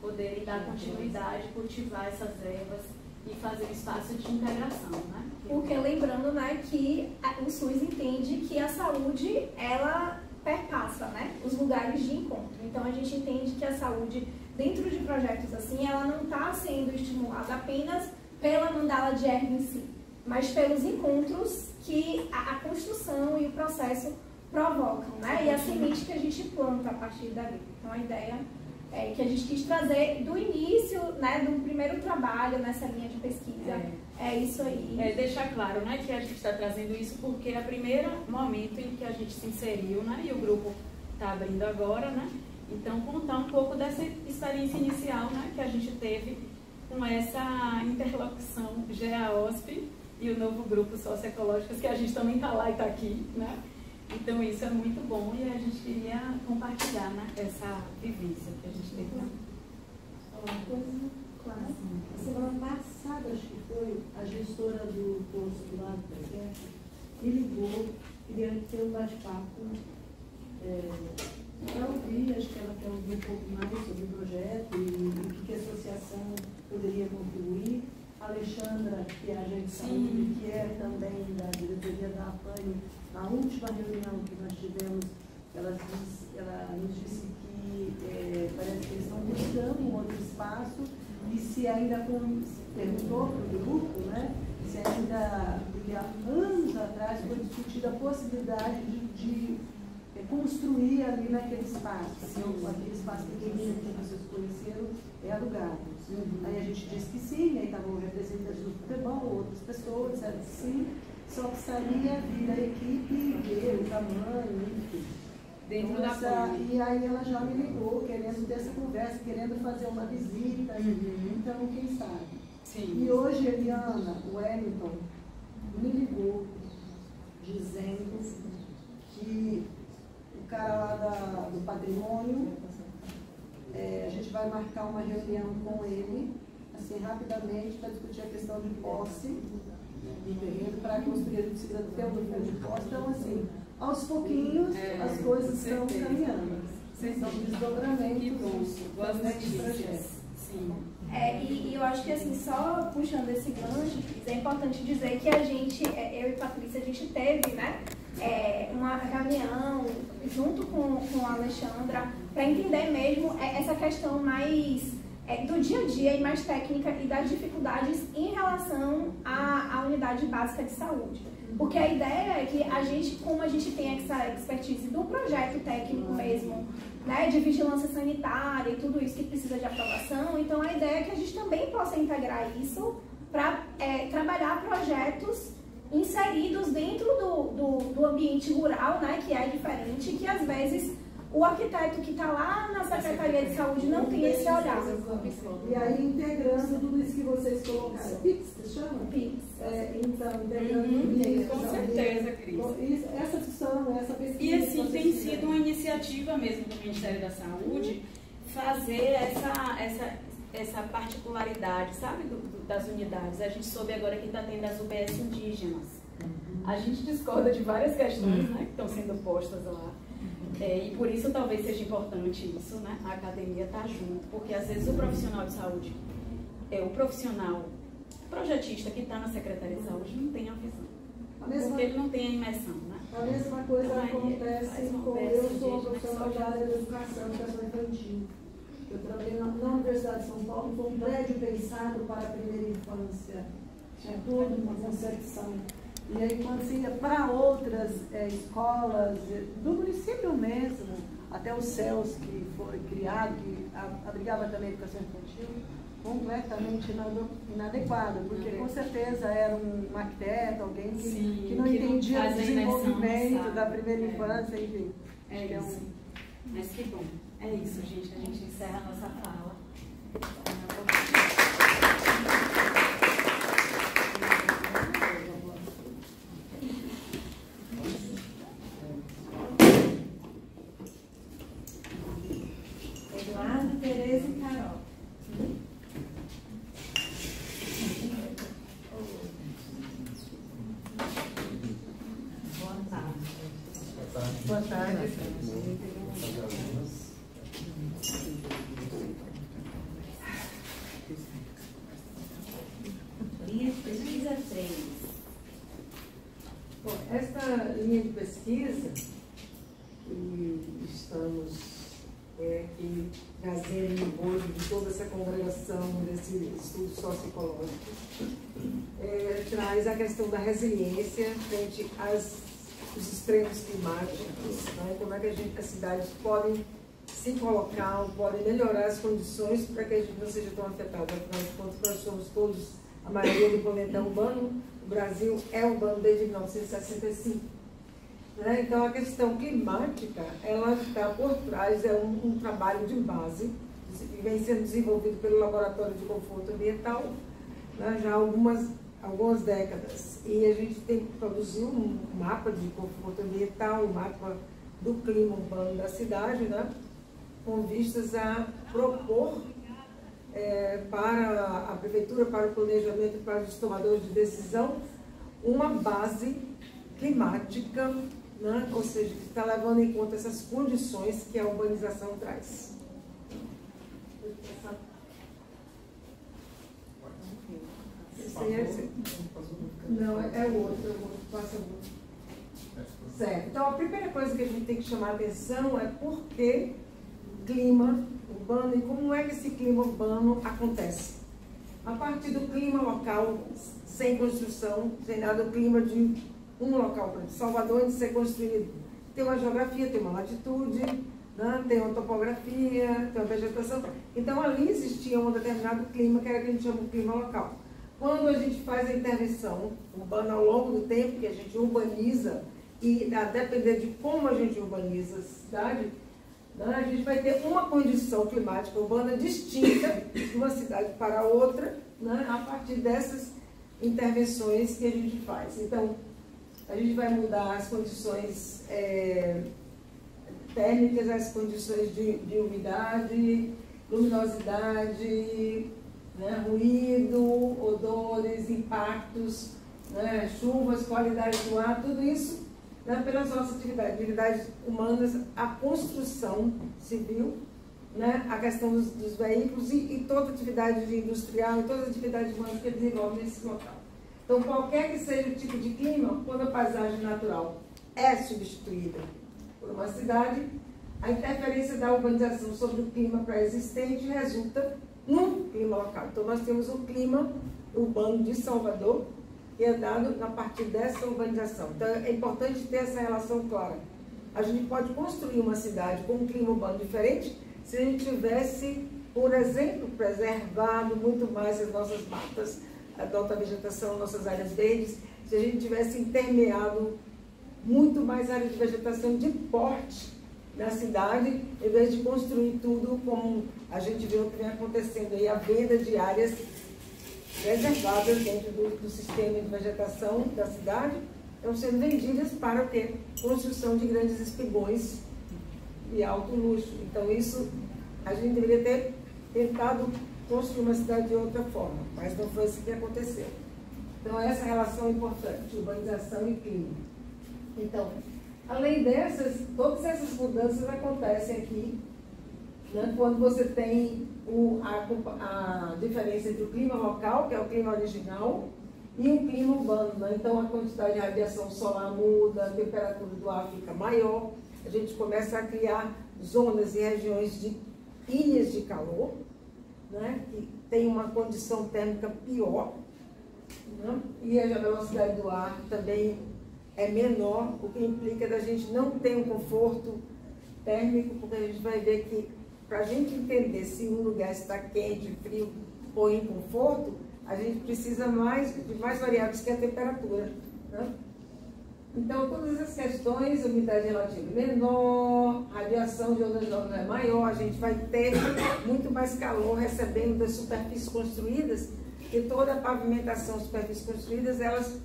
Speaker 2: poderem dar continuidade, cultivar essas ervas e fazer um espaço de integração, né?
Speaker 3: Porque lembrando, né, que o SUS entende que a saúde, ela perpassa, né, os lugares de encontro. Então a gente entende que a saúde, dentro de projetos assim, ela não está sendo estimulada apenas pela mandala de erva em si, mas pelos encontros que a construção e o processo provocam, né? E a semente que a gente planta a partir dali. Então a ideia é que a gente quis trazer do início, né, do primeiro trabalho nessa linha de pesquisa. É isso aí.
Speaker 2: Deixar claro, né, que a gente está trazendo isso porque é o primeiro momento em que a gente se inseriu, né, e o grupo está abrindo agora, né? Então contar um pouco dessa experiência inicial, né, que a gente teve com essa interlocução GEA-OSP e o novo grupo socioecológicos, que a gente também está lá e está aqui, né? Então isso é muito bom e a gente queria compartilhar, né, essa vivência que a gente teve.
Speaker 4: Uma coisa, claro. A semana passada, acho que foi, a gestora do posto lá do projeto me ligou, queria ter um bate-papo para ouvir, acho que ela quer ouvir um pouco mais sobre o projeto e o que a associação poderia contribuir. A Alexandra, que é a agente de saúde, que é também da diretoria da APANI, na última reunião que nós tivemos, ela nos disse que parece que eles estão buscando um outro espaço e se ainda perguntou para o grupo, né, se ainda, porque há anos atrás foi discutida a possibilidade de construir ali naquele espaço, aquele espaço pequenino que vocês conheceram, é alugado. Aí a gente disse que sim, aí estavam representantes do futebol, outras pessoas, disseram que sim, só que precisaria vir a equipe, ver o tamanho, enfim.
Speaker 2: Dentro da
Speaker 4: e aí ela já me ligou, querendo ter essa conversa, querendo fazer uma visita, então quem sabe.
Speaker 2: Sim.
Speaker 4: E hoje Eliana, o Wellington, me ligou dizendo que o cara lá do patrimônio, a gente vai marcar uma reunião com ele, assim, rapidamente, para discutir a questão de posse do terreno, para construir, ele precisa ter um número de posse. Então, assim, aos pouquinhos, as coisas estão caminhando. São desdobramentos desse projeto.
Speaker 2: Sim.
Speaker 3: E eu acho que, assim, só puxando esse gancho, é importante dizer que a gente, eu e Patrícia, a gente teve, né, uma reunião junto com a Alexandra para entender mesmo essa questão mais do dia a dia e mais técnica e das dificuldades em relação à unidade básica de saúde. Porque a ideia é que a gente, como a gente tem essa expertise do projeto técnico mesmo, né, de vigilância sanitária e tudo isso que precisa de aprovação, então a ideia é que a gente também possa integrar isso para trabalhar projetos inseridos dentro do ambiente rural, né, que é diferente, que às vezes o arquiteto que está lá na Secretaria de Saúde não tem esse olhar.
Speaker 4: E aí, integrando tudo isso que vocês colocaram. PIX, você chama?
Speaker 3: PIX.
Speaker 4: Então, integrando
Speaker 2: com certeza, Cris.
Speaker 4: Essa discussão, essa pesquisa.
Speaker 2: E assim, tem sido uma iniciativa mesmo do Ministério da Saúde fazer essa particularidade, sabe, das unidades. A gente soube agora que está tendo as UBS indígenas. A gente discorda de várias questões, né, que estão sendo postas lá. E por isso talvez seja importante isso, né, a academia estar junto, porque às vezes o profissional de saúde, o profissional projetista que está na Secretaria de Saúde não tem a visão, porque ele não tem a imersão, né?
Speaker 4: A mesma coisa acontece com eu sou profissional da área da educação, educação infantil. Eu trabalhei na Universidade de São Paulo, foi um prédio pensado para a primeira infância. Tinha toda uma concepção. E aí, quando você ia para outras escolas do município mesmo, até os CELS que foi criado, que abrigava também a educação infantil, completamente inadequado, porque com certeza era um arquiteto, alguém que não entendia o desenvolvimento da primeira infância, enfim.
Speaker 2: Isso. Mas que bom. É isso, gente. A gente encerra a nossa fala.
Speaker 3: Eduardo, Tereza e Carol.
Speaker 4: Boa tarde.
Speaker 3: Linha de pesquisa 3.
Speaker 5: Bom, esta linha de pesquisa que estamos aqui trazendo no bojo de toda essa congregação desse estudo socioecológico, traz a questão da resiliência frente aos extremos climáticos, né? Como é que as cidades podem se colocar, podem melhorar as condições para que a gente não seja tão afetado. Afinal de contas, nós somos todos, a maioria do planeta é urbano, o Brasil é urbano desde 1965. Né? Então, a questão climática, ela está por trás, é um trabalho de base, que vem sendo desenvolvido pelo Laboratório de Conforto Ambiental, né, já há algumas décadas. E a gente tem que produzir um mapa de conforto ambiental, um mapa do clima urbano da cidade, né, com vistas a propor para a prefeitura, para o planejamento, para os tomadores de decisão, uma base climática, né, ou seja, que está levando em conta essas condições que a urbanização traz. Não, é o outro, passa o outro. Certo. Então, a primeira coisa que a gente tem que chamar a atenção é por que clima urbano e como é que esse clima urbano acontece. A partir do clima local, sem construção, sem nada, o clima de um local, por exemplo, Salvador, de ser construído, tem uma geografia, tem uma latitude, né, tem uma topografia, tem uma vegetação. Então, ali existia um determinado clima, que era o que a gente chama de clima local. Quando a gente faz a intervenção urbana ao longo do tempo, que a gente urbaniza, e a depender de como a gente urbaniza a cidade, né, a gente vai ter uma condição climática urbana distinta de uma cidade para outra, né, a partir dessas intervenções que a gente faz. Então, a gente vai mudar as condições térmicas, as condições de umidade, luminosidade, né, ruído, odores, impactos, né, chuvas, qualidade do ar, tudo isso, né, pelas nossas atividades humanas, a construção civil, né, a questão dos veículos e toda atividade industrial e todas as atividades humanas que desenvolvem nesse local. Então, qualquer que seja o tipo de clima, quando a paisagem natural é substituída por uma cidade, a interferência da urbanização sobre o clima pré-existente resulta no clima local. Então, nós temos um clima urbano de Salvador, que é dado a partir dessa urbanização. Então, é importante ter essa relação clara. A gente pode construir uma cidade com um clima urbano diferente se a gente tivesse, por exemplo, preservado muito mais as nossas matas, a alta vegetação, nossas áreas verdes, se a gente tivesse intermeado muito mais áreas de vegetação de porte na cidade, em vez de construir tudo como a gente vê o que vem acontecendo aí, a venda de áreas reservadas dentro do sistema de vegetação da cidade, estão sendo vendidas para o quê? Construção de grandes espigões e alto luxo. Então isso, a gente deveria ter tentado construir uma cidade de outra forma, mas não foi isso que aconteceu. Então, essa relação é importante, urbanização e clima. Então, além dessas, todas essas mudanças acontecem aqui, né, quando você tem a diferença entre o clima local, que é o clima original, e o clima urbano. Né? Então, a quantidade de radiação solar muda, a temperatura do ar fica maior, a gente começa a criar zonas e regiões de ilhas de calor, né, que tem uma condição térmica pior, né, e a velocidade do ar também é menor, o que implica da gente não ter um conforto térmico, porque a gente vai ver que para a gente entender se um lugar está quente, frio ou em conforto, a gente precisa de mais variáveis que a temperatura. Né? Então, todas as questões, umidade relativa menor, radiação de ondas longas é maior, a gente vai ter muito mais calor recebendo das superfícies construídas, e toda a pavimentação, superfícies construídas, elas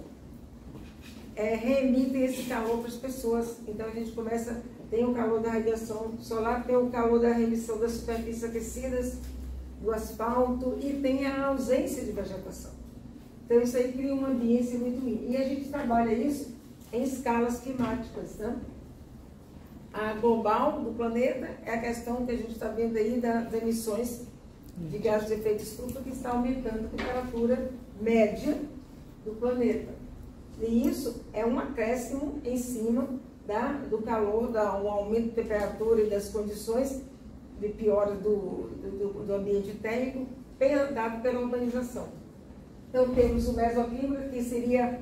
Speaker 5: reemitem esse calor para as pessoas. Então, a gente começa, tem o calor da radiação solar, tem o calor da remissão das superfícies aquecidas, do asfalto, e tem a ausência de vegetação. Então, isso aí cria uma ambiência muito ruim. E a gente trabalha isso em escalas climáticas, né? A global do planeta é a questão que a gente está vendo aí das emissões de gases de efeito estufa, que está aumentando a temperatura média do planeta. E isso é um acréscimo em cima do calor, um aumento de temperatura e das condições de piora do ambiente térmico dado pela urbanização. Então, temos o mesoclima, que seria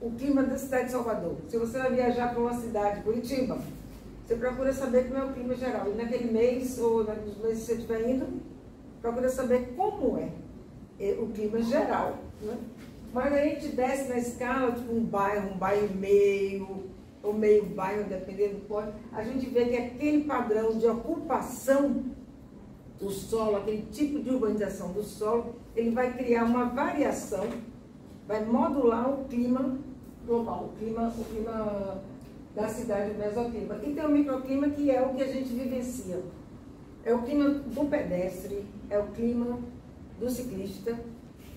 Speaker 5: o clima da cidade de Salvador. Se você vai viajar para uma cidade, Curitiba, você procura saber como é o clima geral. E naquele mês, ou nos meses que você estiver indo, procura saber como é o clima geral. Né? Mas a gente desce na escala, tipo um bairro e meio, ou meio bairro, dependendo do ponto, a gente vê que aquele padrão de ocupação do solo, aquele tipo de urbanização do solo, ele vai criar uma variação, vai modular o clima global, o clima da cidade, o mesoclima. E tem o microclima, que é o que a gente vivencia. É o clima do pedestre, é o clima do ciclista,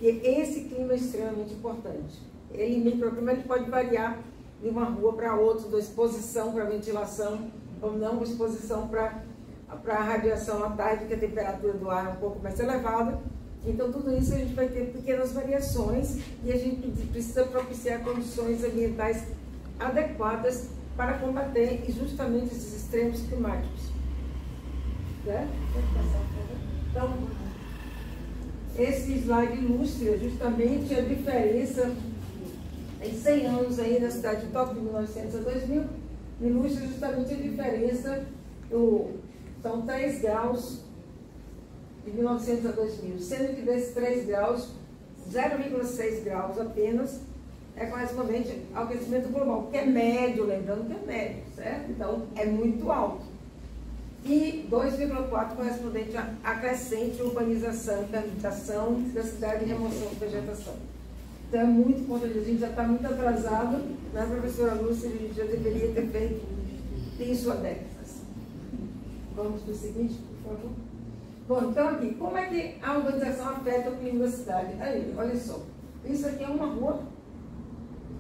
Speaker 5: e esse clima é extremamente importante. Microclima, ele pode variar de uma rua para outra, da exposição para ventilação, ou não, exposição para a radiação à tarde, que a temperatura do ar é um pouco mais elevada. Então, tudo isso a gente vai ter pequenas variações, e a gente precisa propiciar condições ambientais adequadas para combater justamente esses extremos climáticos. Né? Então, esse slide ilustra justamente a diferença em 100 anos aí na cidade de Tóquio, de 1900 a 2000, ilustra justamente a diferença são 3 graus de 1900 a 2000, sendo que desses 3 graus, 0,6 graus apenas é correspondente ao aquecimento global, que é médio, lembrando que é médio, certo? Então, é muito alto. E 2,4 correspondente à crescente urbanização, habitação da cidade e remoção de vegetação. Então, é muito importante, a gente já está muito atrasado, né, professora Lúcia? A gente já deveria ter feito isso há décadas. Vamos para o seguinte, por favor. Bom, então aqui, como é que a urbanização afeta o clima da cidade? Aí, olha só, isso aqui é uma rua,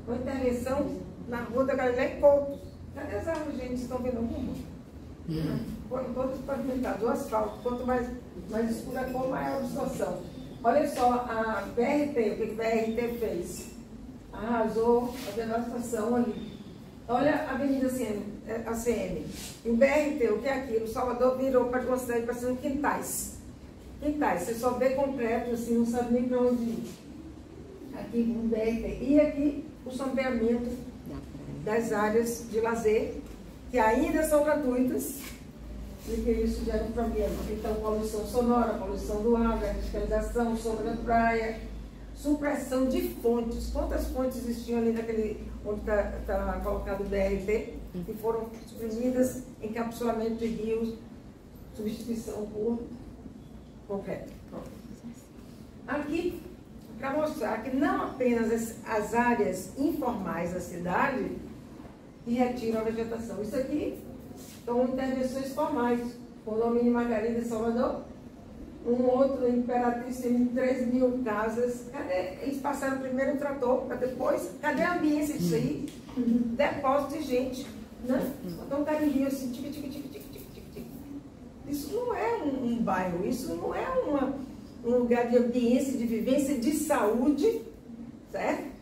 Speaker 5: uma intervenção na rua da Galileia e Couto. Cadê as árvores, gente? Vocês estão vendo alguma? Foram todas pavimentadas, o asfalto. Quanto mais escura a cor, maior a absorção. Olha só, a BRT, o que a BRT fez? Arrasou a devastação ali. Olha a Avenida ACM. E o BRT, o que é aquilo? Salvador virou para uma cidade parecendo quintais. Quintais, você só vê concreto, assim, não sabe nem para onde ir. Aqui um BRT. E aqui o sombreamento das áreas de lazer, que ainda são gratuitas, porque isso gera um problema. Então, poluição sonora, poluição do ar, verticalização, sombra da praia, supressão de fontes. Quantas fontes existiam ali naquele, onde está colocado o BRT, que foram suprimidas, encapsulamento de rios, substituição por concreto. Aqui, para mostrar que não apenas as áreas informais da cidade que retiram a vegetação. Isso aqui são intervenções formais. Condomínio Margarida em Salvador, um outro Imperatriz tem 3.000 casas. Cadê? Eles passaram primeiro o trator, para depois. Cadê a ambiência disso aí? Depósito de gente, né? Então o carinho assim, tic, tic, tic, tic, tic, tic, tic. Isso não é um bairro, isso não é um lugar de ambiência, de vivência, de saúde, certo?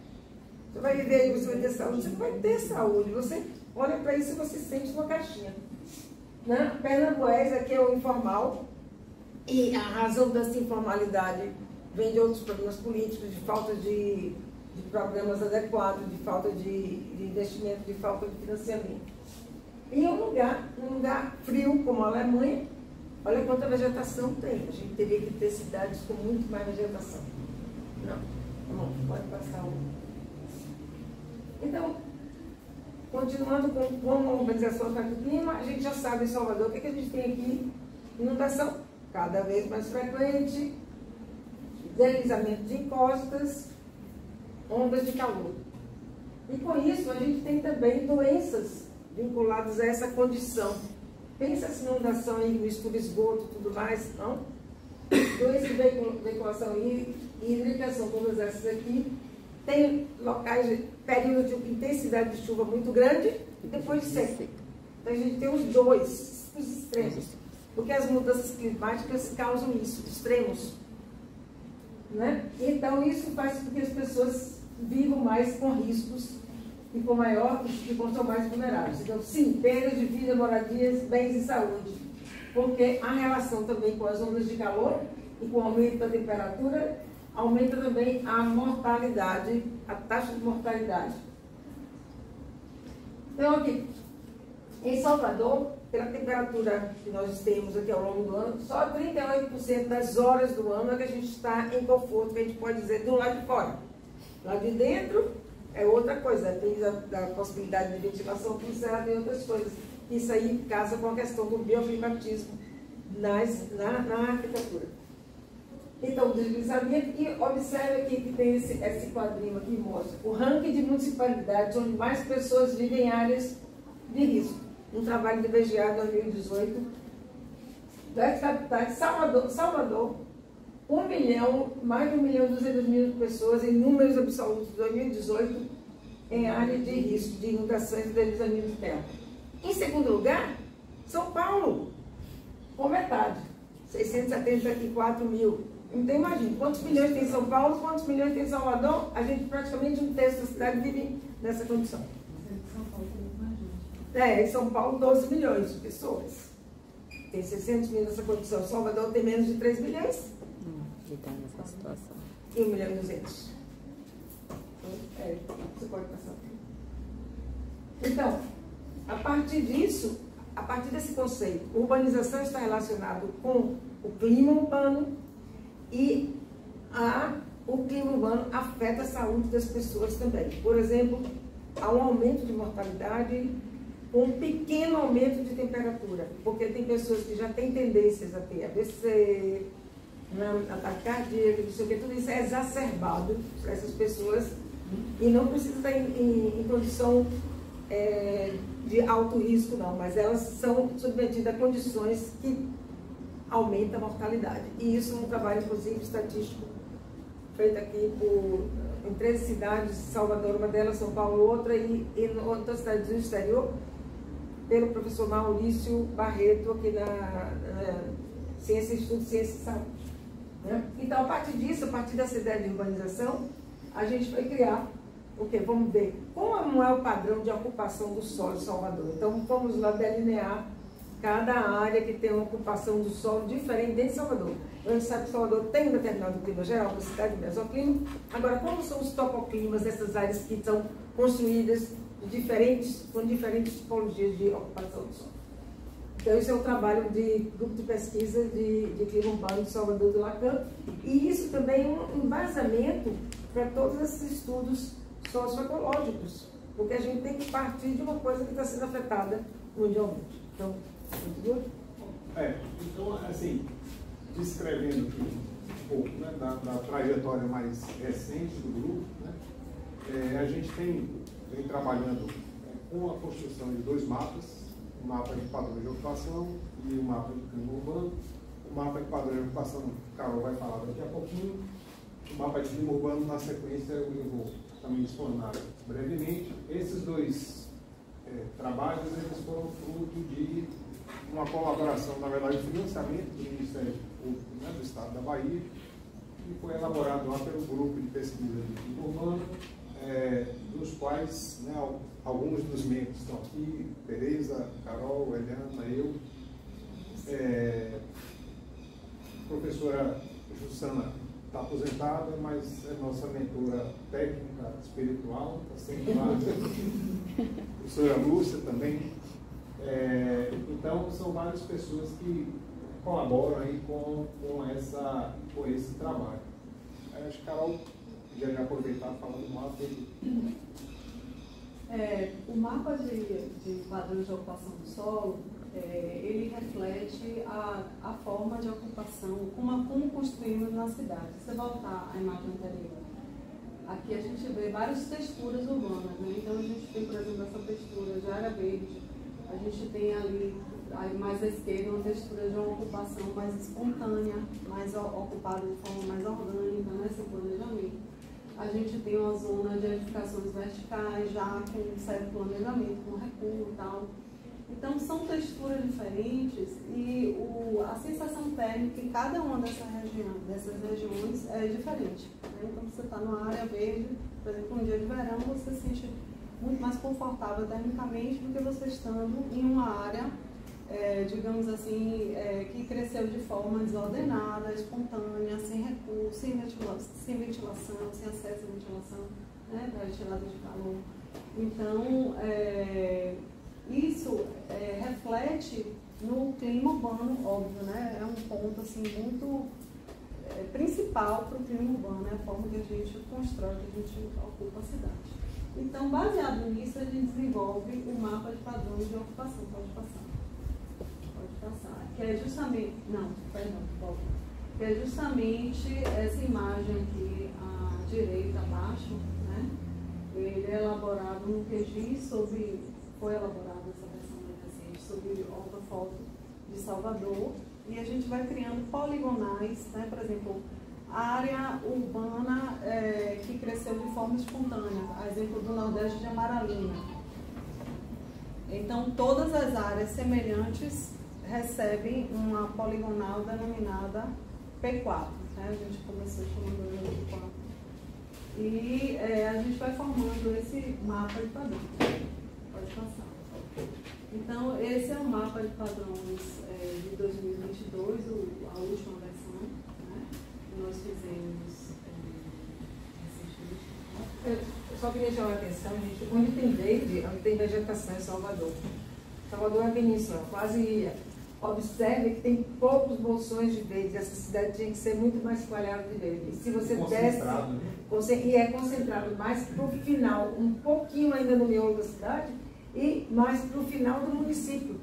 Speaker 5: Você vai viver aí, você vai ter saúde, você não vai ter saúde. Você olha para isso e você sente uma caixinha. Né? Pernambués aqui é o informal, e a razão dessa informalidade vem de outros problemas políticos, de falta de programas adequados, de falta de investimento, de falta de financiamento. E um lugar frio como a Alemanha, olha quanta vegetação tem. A gente teria que ter cidades com muito mais vegetação. Não, não pode passar um. Então, continuando com a urbanização do clima, a gente já sabe em Salvador o que a gente tem aqui: inundação cada vez mais frequente, deslizamento de encostas, ondas de calor. E com isso a gente tem também doenças vinculadas a essa condição. Pensa essa inundação aí, mistura esgoto e tudo mais, não? Doenças de veiculação hídrica são todas essas aqui. Tem locais de período de intensidade de chuva muito grande e depois de seca. Então a gente tem os dois, os extremos. Porque as mudanças climáticas causam isso, extremos. Né? Então isso faz com que as pessoas vivam mais com riscos e com maior, e são mais vulneráveis. Então, sim, perda de vida, moradias, bens e saúde. Porque a relação também com as ondas de calor e com o aumento da temperatura aumenta também a mortalidade, a taxa de mortalidade. Então, aqui, em Salvador, pela temperatura que nós temos aqui ao longo do ano, só 38% das horas do ano é que a gente está em conforto, que a gente pode dizer, do lado de fora. Lá de dentro é outra coisa, depende da possibilidade de ventilação cruzada e outras coisas. Isso aí casa com a questão do bioclimatismo na arquitetura. Então, deslizamento, e observe aqui que tem esse quadrinho aqui, mostra o ranking de municipalidades onde mais pessoas vivem em áreas de risco. Um trabalho de IBGE 2018, das capitais, Salvador, 1 milhão, mais de 1.200.000 pessoas em números absolutos de 2018 em área de risco de inundações e deslizamento de terra. Em segundo lugar, São Paulo, com metade, 674 mil. Então imagine, quantos milhões tem São Paulo, quantos milhões tem Salvador, a gente praticamente um terço da cidade vive nessa condição. Em São Paulo 12 milhões de pessoas. Tem 600 mil nessa condição. Salvador tem menos de 3 milhões.
Speaker 6: E está nessa situação.
Speaker 5: E 1,2 milhão. Você pode passar. Então, a partir disso, a partir desse conceito, urbanização está relacionado com o clima urbano e o clima urbano afeta a saúde das pessoas também. Por exemplo, há um aumento de mortalidade, um pequeno aumento de temperatura, porque tem pessoas que já têm tendências a ter AVC, ataque cardíaco, não sei o que, tudo isso é exacerbado para essas pessoas e não precisa estar em condição de alto risco, não, mas elas são submetidas a condições que aumentam a mortalidade. E isso é um trabalho, inclusive, estatístico, feito aqui em 13 cidades, Salvador, uma delas, São Paulo, outra, e em outras cidades do exterior, pelo professor Maurício Barreto, aqui na Ciência, Estudo, Ciência e Saúde. Né? Então, a partir disso, a partir dessa ideia de urbanização, a gente foi criar o quê? Vamos ver como é o padrão de ocupação do solo de Salvador. Então, vamos lá delinear cada área que tem uma ocupação do solo diferente dentro de Salvador. A gente sabe que Salvador tem um determinado clima geral, uma cidade de mesoclima. Agora, como são os topoclimas dessas áreas que são construídas com diferentes tipologias de ocupação do solo? Então, esse é um trabalho de grupo de pesquisa de clima urbano de Salvador do Lacan. E isso também é um embasamento para todos esses estudos socioecológicos, porque a gente tem que partir de uma coisa que está sendo afetada mundialmente. Então, continua?
Speaker 7: Então, assim, descrevendo aqui um pouco, né, da trajetória mais recente do grupo, né, a gente vem trabalhando com a construção de 2 mapas, um mapa de padrão de ocupação e um mapa de clima urbano. o mapa de padrão de ocupação, o Carol vai falar daqui a pouquinho. O mapa de clima urbano, na sequência, eu vou também explanar brevemente. Esses dois trabalhos, eles foram fruto de uma colaboração, na verdade, de financiamento do Ministério Público, né, do Estado da Bahia, e foi elaborado lá pelo grupo de pesquisa de clima urbano, dos quais, né, alguns dos membros estão aqui, Tereza, Carol, Eliana, eu, professora Jussana está aposentada, mas é nossa mentora técnica espiritual, está sempre lá. Professora Lúcia também. Então, são várias pessoas que colaboram aí com esse trabalho. Acho que a Carol já aproveitar falando do mapa.
Speaker 4: O mapa de padrões de ocupação do solo, ele reflete a forma de ocupação, como construímos na cidade. Se você voltar à imagem anterior, aqui a gente vê várias texturas urbanas, né? Então a gente tem, por exemplo, essa textura de área verde, a gente tem ali, mais à esquerda, uma textura de uma ocupação mais espontânea, mais ocupada de forma mais orgânica, né? Sem planejamento. A gente tem uma zona de edificações verticais, já com um certo planejamento, com recuo e tal. Então, são texturas diferentes e a sensação térmica em cada uma dessas regiões é diferente. Né? Então, você está numa área verde, por exemplo, um dia de verão, você se sente muito mais confortável termicamente do que você estando em uma área, digamos assim, que cresceu de forma desordenada, espontânea, sem recuo, sem ventilação, sem acesso à ventilação, né, para retirada de calor. Então, isso reflete no clima urbano, óbvio, né? É um ponto assim, muito principal para o clima urbano, é a forma que a gente constrói, que a gente ocupa a cidade. Então, baseado nisso, a gente desenvolve o mapa de padrões de ocupação. Pode passar. Que é justamente, que é justamente essa imagem aqui à direita, abaixo, né? Ele é elaborado no QGIS foi elaborada essa versão mais recente sobre ortofoto de Salvador, e a gente vai criando poligonais, né? Por exemplo, a área urbana que cresceu de forma espontânea, a exemplo do Nordeste de Amaralina. Então, todas as áreas semelhantes recebem uma poligonal denominada P4, né? A gente começou chamando ela de P4. E a gente vai formando esse mapa de padrões. Pode passar. Então, esse é o mapa de padrões de 2022, a última versão, né? Que nós fizemos recentemente.
Speaker 5: Eu só queria chamar a atenção, gente, onde tem verde, onde tem vegetação em Salvador. Salvador é a península, quase ilha. Observe que tem poucos bolsões de verde. Essa cidade tinha que ser muito mais espalhada de verde. E se você desce, né? E é concentrado mais para o final, um pouquinho ainda no miolo da cidade, e mais para o final do município,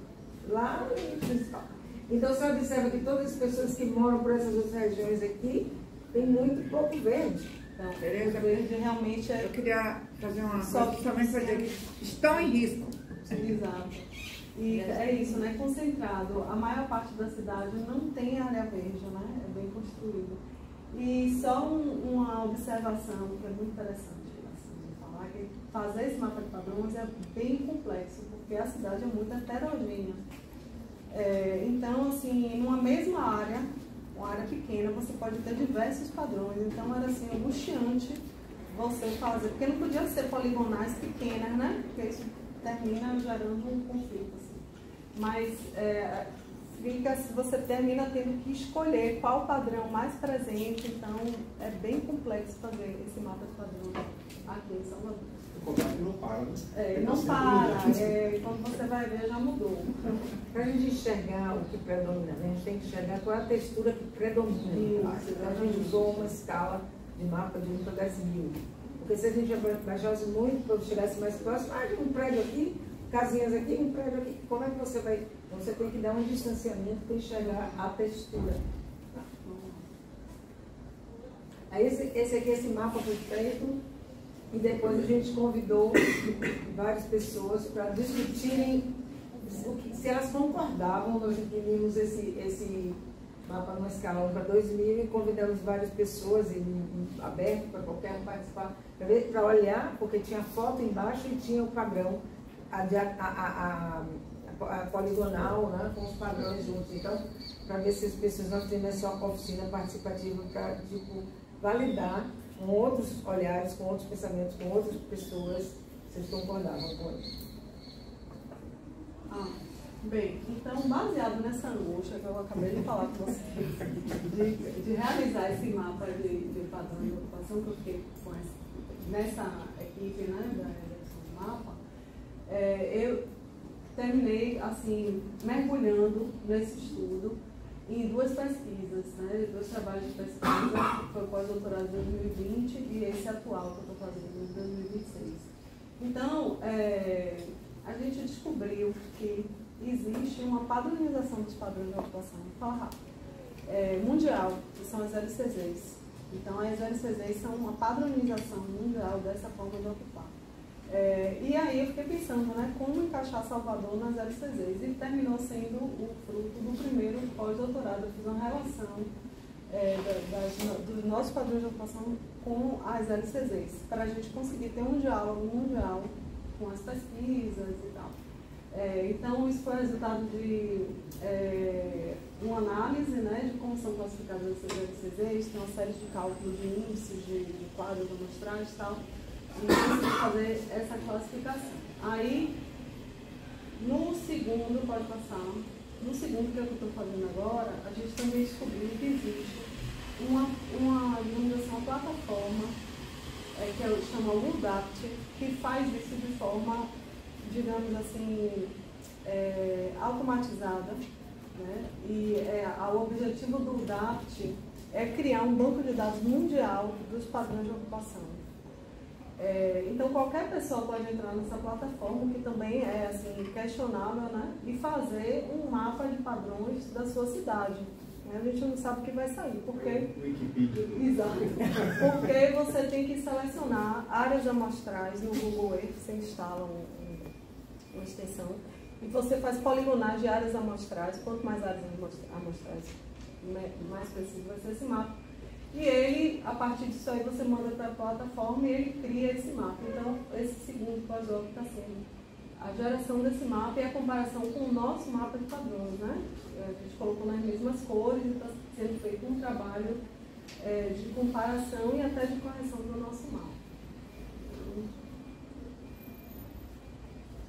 Speaker 5: lá no principal. Então você observa que todas as pessoas que moram por essas outras regiões aqui tem muito pouco verde.
Speaker 4: Então, Tereza, verde realmente
Speaker 5: Eu queria fazer uma coisa também para dizer que estão em risco.
Speaker 4: Exato. E é isso, né? Concentrado. A maior parte da cidade não tem área verde, né? É bem construída. E só uma observação que é muito interessante assim, de falar, que fazer esse mapa de padrões é bem complexo, porque a cidade é muito heterogênea. Então, assim, numa mesma área, uma área pequena, você pode ter diversos padrões. Então, era assim, angustiante você fazer, porque não podia ser poligonais pequenas, né? Porque isso termina gerando um conflito. Assim. Mas você termina tendo que escolher qual padrão mais presente, então é bem complexo fazer esse mapa de padrão aqui em Salvador.
Speaker 7: O contrato não para, né?
Speaker 4: Não para, quando você vai ver já mudou.
Speaker 5: Para a gente enxergar o que predomina, a gente tem que enxergar qual é a textura que predomina. Então a gente usou uma escala de mapa de 1 para 10 mil. Porque se a gente baixasse muito, para chegasse mais próximo, de um prédio aqui, casinhas aqui, um prédio aqui, como é que você vai? Você tem que dar um distanciamento para enxergar a textura. Aí esse mapa foi feito e depois a gente convidou várias pessoas para discutirem se elas concordavam. Nós imprimimos esse mapa numa escala 1 para 2000 e convidamos várias pessoas aberto para qualquer um participar, para olhar, porque tinha foto embaixo e tinha o padrão, a poligonal, né, com os padrões juntos. Então, para ver se as pessoas, nós temos essa oficina participativa para tipo, validar com outros olhares, com outros pensamentos, com outras pessoas, vocês concordavam com isso.
Speaker 8: Bem, então, baseado nessa angústia que eu acabei de falar com vocês, de realizar esse mapa de padrão de ocupação, que eu fiquei com nessa equipe, né, da redação do mapa, eu terminei, assim, mergulhando nesse estudo em duas pesquisas, né, dois trabalhos de pesquisa, que foi o pós-doutorado de 2020 e esse atual que eu estou fazendo em 2026. Então, a gente descobriu que existe uma padronização dos padrões de ocupação, vou falar rápido, mundial, que são as LCZs. Então, as LCZs são uma padronização mundial dessa forma de ocupar. E aí eu fiquei pensando, né, como encaixar Salvador nas LCZs, e terminou sendo o fruto do primeiro pós-doutorado. Eu fiz uma relação dos nossos padrões de ocupação com as LCZs, para a gente conseguir ter um diálogo mundial com as pesquisas e tal. Então, isso foi resultado de uma análise, né, de como são classificadas essas LCZs, tem uma série de cálculos de índices, de quadros amostrais e tal, e consegui fazer essa classificação. Aí, no segundo, pode passar, no segundo que eu estou fazendo agora, a gente também descobriu que existe digamos assim, uma plataforma que chama UDAPT, que faz isso de forma, digamos assim, automatizada, né? E o objetivo do UDAPT é criar um banco de dados mundial dos padrões de ocupação. Então, qualquer pessoa pode entrar nessa plataforma, que também é assim, questionável, né? E fazer um mapa de padrões da sua cidade. A gente não sabe o que vai sair, porque...
Speaker 7: Wikipedia.
Speaker 8: Exato. Porque você tem que selecionar áreas amostrais no Google Earth, você instala uma extensão, e você faz poligonagem de áreas amostrais. Quanto mais áreas amostrais, mais preciso vai ser esse mapa. E ele, a partir disso aí, você manda para a plataforma e ele cria esse mapa. Então, esse segundo pós-doc está sendo a geração desse mapa e a comparação com o nosso mapa de padrões, né? A gente colocou nas mesmas cores e está sendo feito um trabalho de comparação e até de correção do nosso mapa.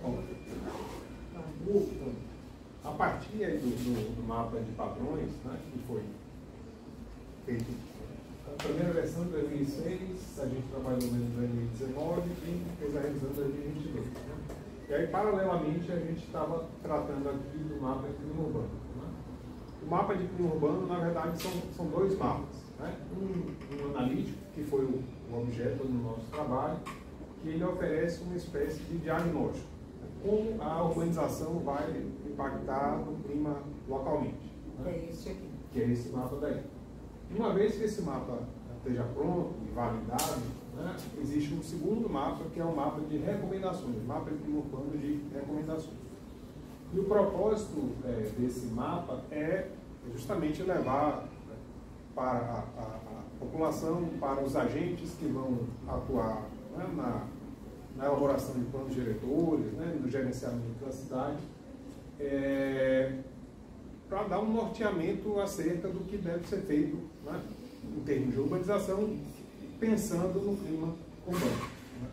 Speaker 7: Bom, a partir aí do mapa de padrões, né, que foi feito a primeira versão de 2006, a gente trabalhou em 2019 e fez a revisão de 2022. Né? E aí, paralelamente, a gente estava tratando aqui do mapa de clima urbano. Né? O mapa de clima urbano, na verdade, são dois mapas. Né? Um analítico, que foi o objeto do nosso trabalho, que ele oferece uma espécie de diagnóstico. Né? Como a urbanização vai impactar no clima localmente. Né?
Speaker 5: É esse aqui.
Speaker 7: Que é esse mapa daí. Uma vez que esse mapa esteja pronto e validado, né, existe um segundo mapa, que é o mapa de recomendações, mapa de clima urbano de recomendações. E o propósito desse mapa é justamente levar para a população, para os agentes que vão atuar, né, na elaboração de planos diretores, né, no gerenciamento da cidade, para dar um norteamento acerca do que deve ser feito, né, em termos de urbanização, pensando no clima urbano. Né.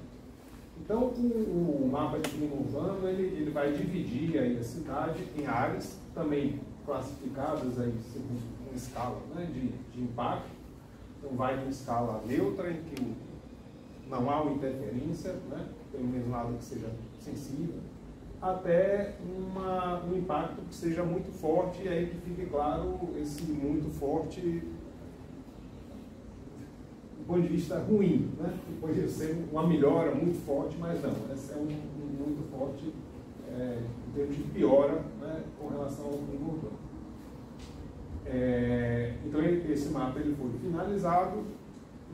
Speaker 7: Então, o mapa de clima urbano ele vai dividir aí a cidade em áreas, também classificadas aí segundo uma escala, né, de impacto. Então, vai de escala neutra, em que não há uma interferência, né, pelo menos nada que seja sensível, até um impacto que seja muito forte, e aí que fique claro esse muito forte do ponto de vista ruim, né? Que pode ser uma melhora muito forte, mas não, esse é um muito forte em termos de piora, né, com relação ao clima urbano. Então esse mapa ele foi finalizado,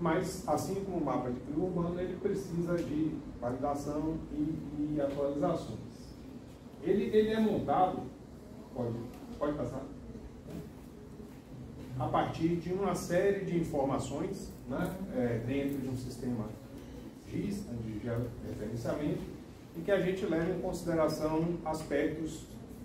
Speaker 7: mas assim como o mapa de clima urbano, ele precisa de validação e atualizações. Ele é montado, pode passar. a partir de uma série de informações, né, dentro de um sistema GIS, de georreferenciamento, em que a gente leva em consideração aspectos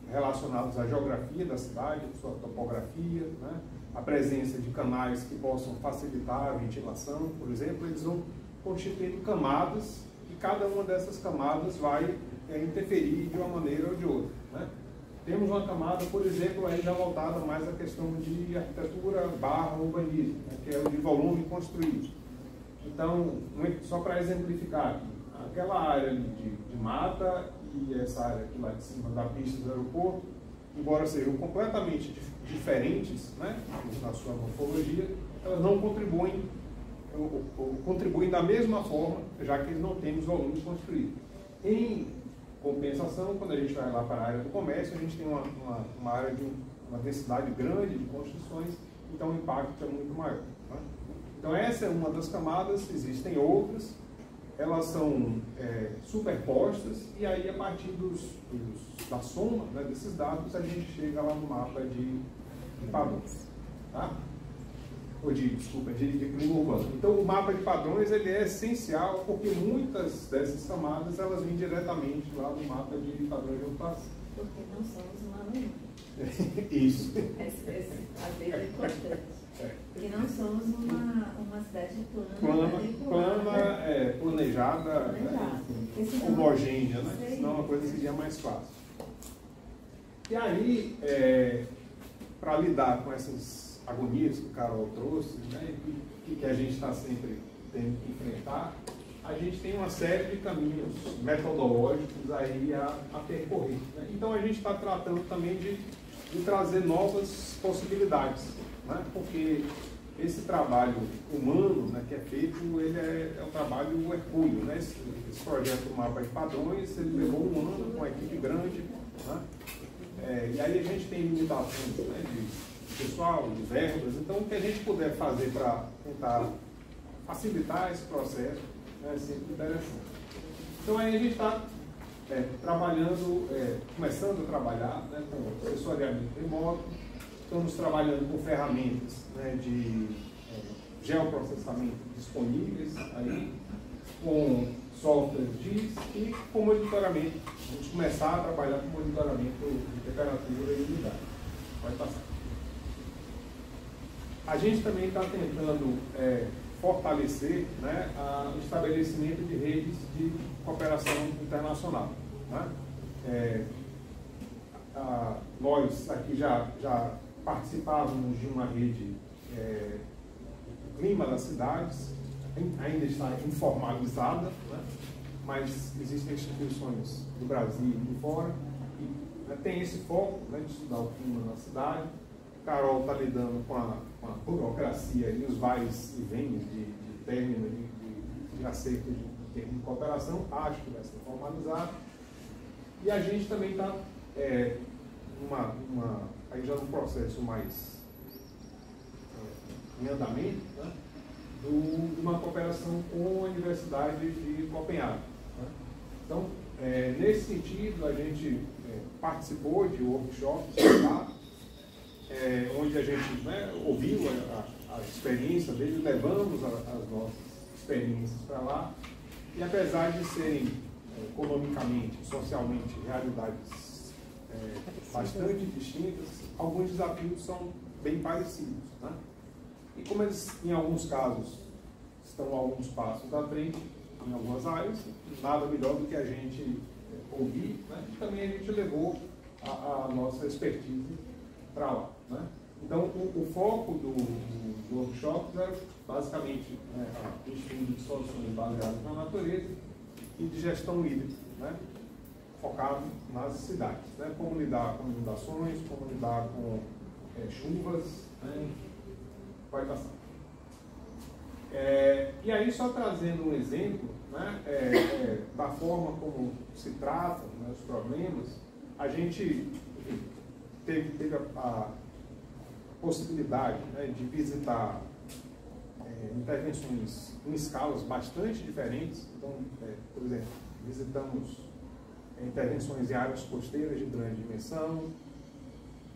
Speaker 7: relacionados à geografia da cidade, sua topografia, né, a presença de canais que possam facilitar a ventilação, por exemplo. Eles vão constituindo camadas e cada uma dessas camadas vai interferir de uma maneira ou de outra, né? Temos uma camada, por exemplo, aí já voltada mais à questão de arquitetura / urbanismo, né, que é o de volume construído. Então, só para exemplificar, aquela área ali de mata e essa área aqui lá de cima da pista do aeroporto, embora sejam completamente diferentes, né, na sua morfologia, elas não contribuem da mesma forma, já que eles não têm os volumes construídos. Em compensação, quando a gente vai lá para a área do comércio, a gente tem uma área de uma densidade grande de construções, então o impacto é muito maior, né? Então essa é uma das camadas, existem outras, elas são superpostas, e aí a partir da soma, né, desses dados a gente chega lá no mapa de padrões, tá? Ou de clima urbano. Então o mapa de padrões ele é essencial porque muitas dessas camadas elas vêm diretamente lá no mapa de padrões de ocupação.
Speaker 3: Porque não somos humanos.
Speaker 7: Isso.
Speaker 3: Às vezes é importante. Porque não somos uma cidade
Speaker 7: planejada, né, homogênea, né? Senão a coisa seria mais fácil. E aí, para lidar com essas agonias que o Carol trouxe, né, e que a gente está sempre tendo que enfrentar, a gente tem uma série de caminhos metodológicos aí a percorrer, né? Então a gente está tratando também de trazer novas possibilidades, né? Porque esse trabalho humano, né, que é feito, ele é um trabalho hercúleo, né? Esse projeto do Mapa de Padrões, ele levou um ano com uma equipe grande, né? E aí a gente tem limitações, né, de pessoal, de verbas. Então o que a gente puder fazer para tentar facilitar esse processo é sempre interessante. Então aí a gente está trabalhando, começando a trabalhar, né, com assessoriamento remoto. Estamos trabalhando com ferramentas, né, de geoprocessamento disponíveis, aí, com software GIS e com monitoramento. Vamos começar a trabalhar com monitoramento de temperatura e umidade. Pode passar. A gente também está tentando fortalecer, né, o estabelecimento de redes de cooperação internacional, né? Nós aqui já participávamos de uma rede clima das cidades, ainda está informalizada, né? Mas existem instituições do Brasil e de fora que tem esse foco, né, de estudar o clima na cidade. Carol está lidando com a burocracia e os vais e vens de término de acerto de termo de cooperação, acho que vai ser formalizado. E a gente também está aí já num processo mais em andamento, né, de uma cooperação com a Universidade de Copenhague, né? Então, nesse sentido, a gente participou de workshops lá, onde a gente, né, ouviu a experiência deles, levamos as nossas experiências para lá, e apesar de serem economicamente, socialmente, realidades bastante distintas, alguns desafios são bem parecidos, né? E como eles, em alguns casos, estão alguns passos à frente, em algumas áreas, nada melhor do que a gente ouvir, né? E também a gente levou a nossa expertise para lá, né? Então, o foco do workshop era basicamente, né, o estudo de soluções baseadas na natureza e de gestão hídrica, né, focado nas cidades, né? Como lidar com inundações, como lidar com chuvas, né? Vai passar. E aí, só trazendo um exemplo, né, da forma como se tratam, né, os problemas, a gente teve a possibilidade, né, de visitar intervenções em escalas bastante diferentes. Então, por exemplo, visitamos intervenções em áreas costeiras de grande dimensão,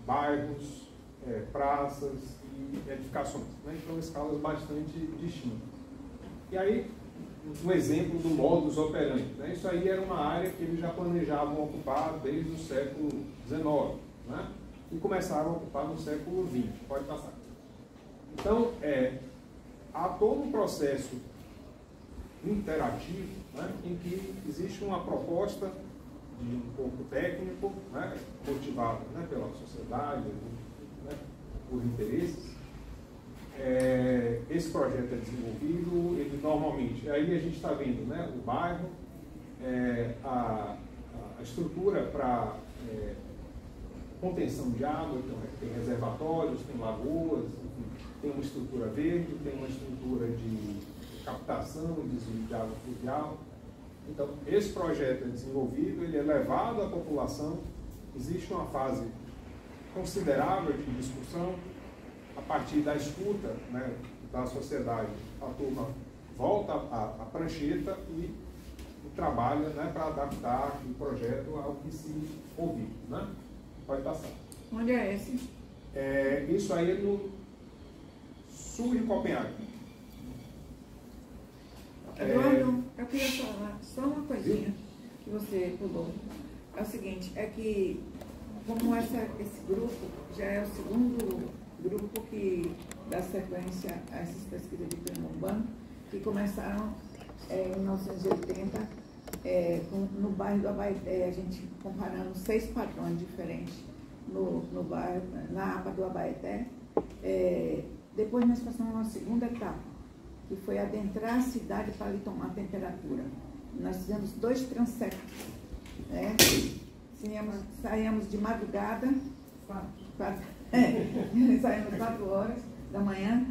Speaker 7: bairros, praças e edificações, né? Então, escalas bastante distintas. E aí, um exemplo do modus operandi, né? Isso aí era uma área que eles já planejavam ocupar desde o século XIX, né? E começaram a ocupar no século XX. Pode passar. Então, há todo um processo interativo, né, em que existe uma proposta de um corpo técnico, né, motivado, né, pela sociedade, né, por interesses. Esse projeto é desenvolvido, ele normalmente, aí a gente está vendo, né, o bairro, a estrutura para contenção de água, então tem reservatórios, tem lagoas, enfim, tem uma estrutura verde, tem uma estrutura de captação e desvio de água fluvial. Então, esse projeto é desenvolvido, ele é levado à população, existe uma fase considerável de discussão. A partir da escuta, né, da sociedade, a turma volta à prancheta e trabalha, né, para adaptar o projeto ao que se ouviu, né? Pode passar.
Speaker 9: Onde é esse?
Speaker 7: Isso aí é no sul de Copenhague.
Speaker 9: Eduardo, eu queria falar só uma coisinha que você pulou. É o seguinte, é que como esse grupo já é o segundo grupo que dá sequência a essas pesquisas de clima urbano, que começaram em 1980, no bairro do Abaeté, a gente comparando 6 padrões diferentes no bairro, na APA do Abaeté. Depois nós passamos uma segunda etapa, que foi adentrar a cidade para ali tomar temperatura. Nós fizemos 2 transectos, né? Saíamos de madrugada, saímos 4 horas da manhã,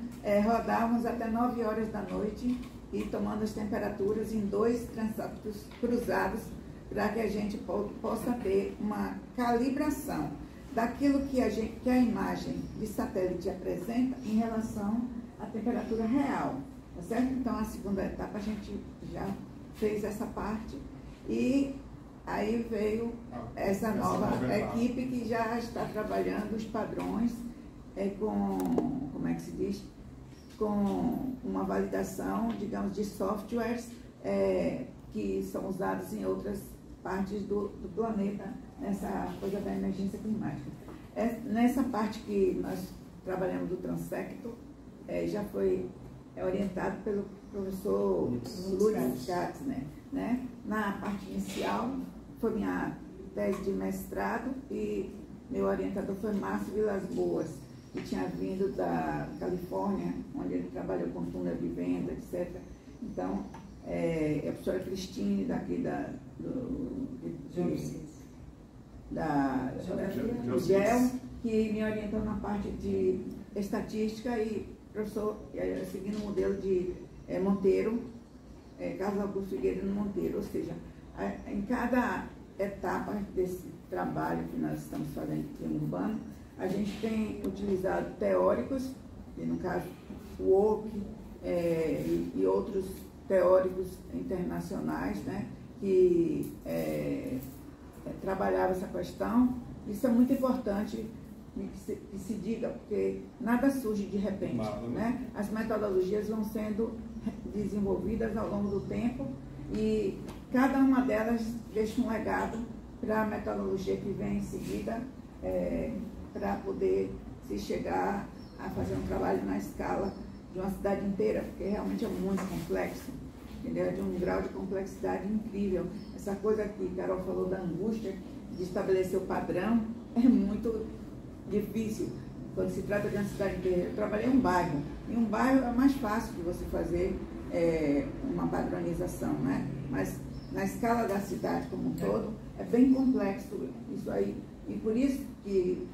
Speaker 9: rodávamos até 9 horas da noite e tomando as temperaturas em 2 transeptos cruzados para que a gente possa ter uma calibração daquilo que a imagem de satélite apresenta em relação à temperatura real, tá certo? Então, a segunda etapa a gente já fez essa parte e aí veio essa nova equipe que já está trabalhando os padrões como é que se diz? Com uma validação, digamos, de softwares que são usados em outras partes do planeta, nessa coisa da emergência climática. Nessa parte que nós trabalhamos do transecto, já foi orientado pelo professor Lutz Katzner, né? Na parte inicial, foi minha tese de mestrado e meu orientador foi Márcio Vilas Boas, que tinha vindo da Califórnia, onde ele trabalhou com túnel de venda, etc. Então, a professora Cristine, daqui da GEL, que me orientou na parte de estatística e professor, seguindo o modelo de Monteiro, Carlos Augusto Figueiredo Monteiro, ou seja, em cada etapa desse trabalho que nós estamos fazendo em clima urbano, a gente tem utilizado teóricos, e no caso o Oak e outros teóricos internacionais, né, que trabalhavam essa questão. Isso é muito importante que se diga, porque nada surge de repente, né? As metodologias vão sendo desenvolvidas ao longo do tempo e cada uma delas deixa um legado para a metodologia que vem em seguida, para poder se chegar a fazer um trabalho na escala de uma cidade inteira, porque realmente é muito complexo, entendeu? É de um grau de complexidade incrível. Essa coisa que Carol falou da angústia de estabelecer o padrão é muito difícil quando se trata de uma cidade inteira. Eu trabalhei em um bairro, e um bairro é mais fácil de você fazer uma padronização, né? Mas na escala da cidade como um todo, é bem complexo isso aí. E por isso que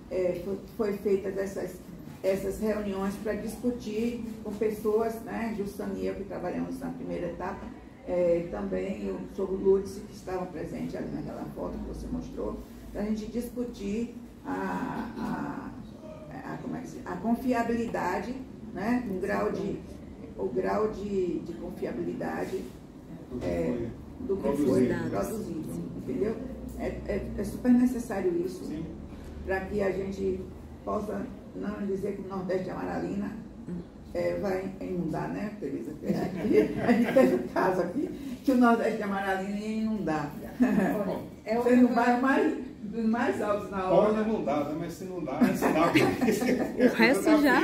Speaker 9: foi feitas essas reuniões para discutir com pessoas, né? Justamente eu que trabalhamos na primeira etapa, também o professor Lutz, que estava presente ali naquela foto que você mostrou, para a gente discutir a confiabilidade, né? O grau de confiabilidade do que foi produzido, entendeu? É super necessário isso, para que a gente possa não dizer que o Nordeste Amaralina vai inundar, né, Teresa? A gente teve um caso aqui que o Nordeste Amaralina ia inundar. Você no bairro mais altos na hora.
Speaker 7: Pode inundar, né? Mas se não dá, é sinal que...
Speaker 6: O resto já...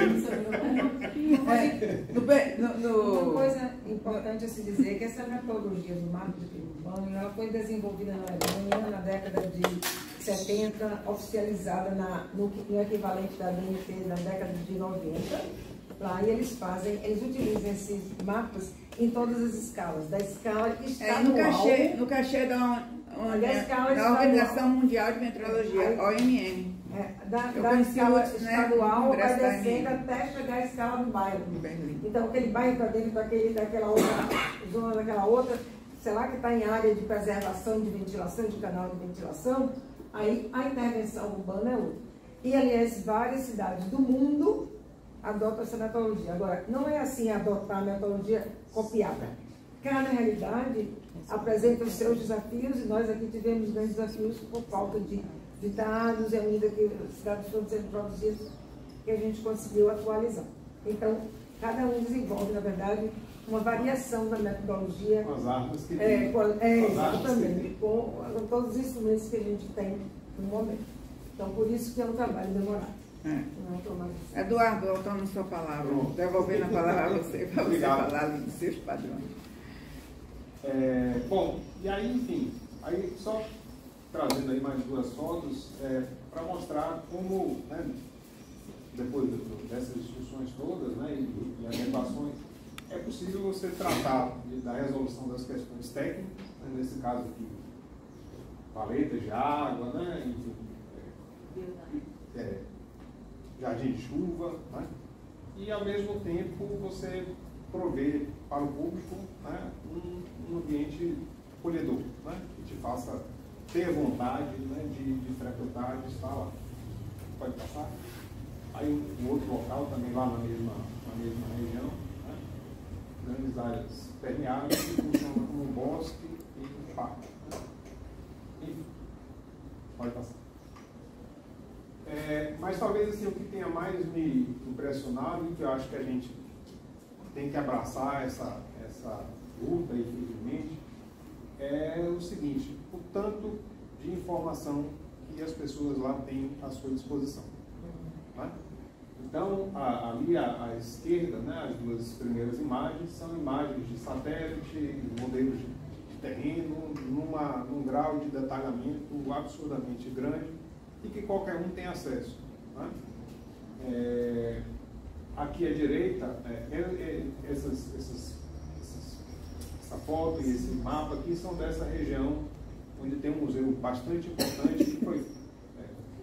Speaker 5: Uma coisa importante a se dizer é que essa metodologia do mapa de PIB urbano, ela foi desenvolvida na Alemanha na década de 70, oficializada no equivalente da BNT na década de 90. Lá, e eles utilizam esses mapas em todas as escalas, da escala estadual.
Speaker 9: No cachê da Organização Mundial de Meteorologia, OMM.
Speaker 5: Da escala estadual, vai descendo até chegar à escala do bairro. Então, aquele bairro está dentro daquela outra zona, daquela outra, sei lá, que está em área de preservação de ventilação, de canal de ventilação, aí a intervenção urbana é outra. E, aliás, várias cidades do mundo adotam essa metodologia. Agora, não é assim adotar a metodologia copiada. Cada realidade apresenta os seus desafios e nós aqui tivemos grandes desafios por falta de dados e ainda que os dados foram sendo produzidos que a gente conseguiu atualizar. Então, cada um desenvolve, na verdade, uma variação da metodologia.
Speaker 7: Com as armas que tem.
Speaker 5: Exatamente, com todos os instrumentos que a gente tem no momento. Então, por isso que é um trabalho demorado.
Speaker 9: Eduardo, voltando a sua palavra, devolvendo a palavra a você, para você falar dos seus padrões.
Speaker 7: Bom, e aí, enfim, aí só trazendo aí mais duas fotos para mostrar como, né, depois dessas discussões todas, né, e adequações, é possível você tratar da resolução das questões técnicas, né, nesse caso aqui, paletas de água, né, enfim, jardim de chuva, né, e ao mesmo tempo você prover para o público, né, um ambiente acolhedor, né, que te faça ter vontade, né, de frequentar, de estar lá. Pode passar? Aí um outro local também lá na mesma região, né, grandes áreas permeáveis que funcionam como um bosque e um parque. Né. Enfim, pode passar. Mas talvez assim, o que tenha mais me impressionado e que eu acho que a gente tem que abraçar essa luta, infelizmente, é o seguinte: o tanto de informação que as pessoas lá têm à sua disposição. Né? Então, ali à esquerda, né, as duas primeiras imagens são imagens de satélite, modelos de terreno, num grau de detalhamento absurdamente grande e que qualquer um tem acesso. Né? Aqui à direita, essa foto e esse mapa aqui são dessa região onde tem um museu bastante importante que foi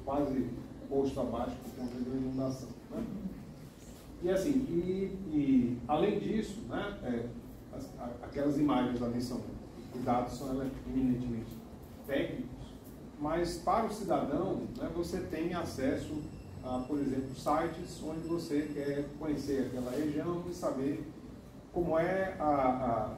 Speaker 7: quase posto abaixo por conta da inundação. Né? E assim, e além disso, né, aquelas imagens ali são, os dados são eminentemente técnicos, mas para o cidadão, né, você tem acesso a, por exemplo, sites onde você quer conhecer aquela região e saber como é a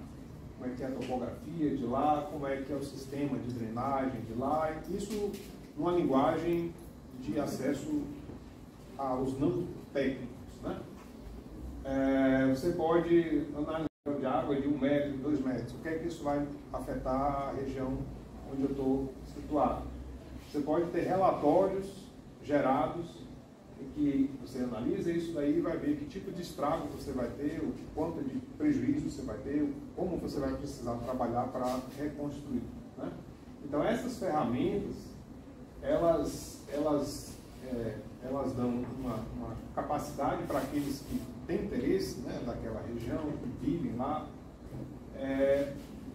Speaker 7: topografia de lá, como é que é o sistema de drenagem de lá, isso numa linguagem de acesso aos não técnicos. Né? Você pode analisar de água de 1 metro, 2 metros, o que é que isso vai afetar a região onde eu estou situado. Você pode ter relatórios gerados em que você analisa isso daí e vai ver que tipo de estrago você vai ter, o quanto de prejuízo você vai ter, como você vai precisar trabalhar para reconstruir. Né? Então essas ferramentas, elas dão uma capacidade para aqueles que têm interesse, né, daquela região, que vivem lá,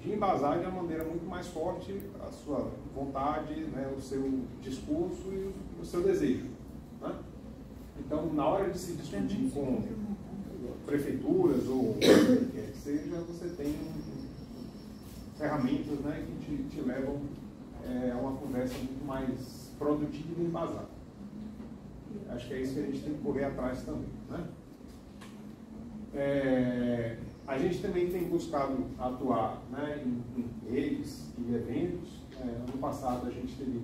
Speaker 7: de embasar de uma maneira muito mais forte a sua vontade, né, o seu discurso e o seu desejo. Né? Então, na hora de se discutir com prefeituras ou o que quer que seja, você tem ferramentas, né, que te levam a uma conversa muito mais produtiva e embasada. Acho que é isso que a gente tem que correr atrás também. Né? A gente também tem buscado atuar, né, em redes e eventos. Ano passado a gente teve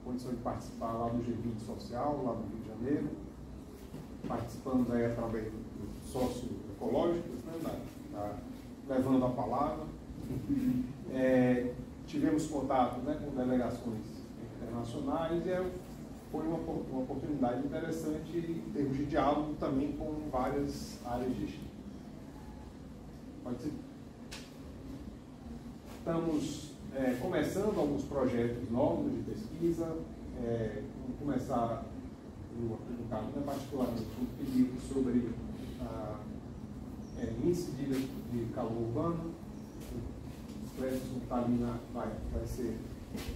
Speaker 7: condição de participar lá do G20 Social, lá do Rio de Janeiro. Participamos aí através do socioecológicos, né, levando a palavra. Tivemos contato, né, com delegações internacionais e foi uma oportunidade interessante em termos de diálogo também com várias áreas distintas. Pode ser? Estamos começando alguns projetos novos de pesquisa. Vamos começar, no caso, né, particularmente, um pedido sobre índice de calor urbano. O Clécio está ali, vai ser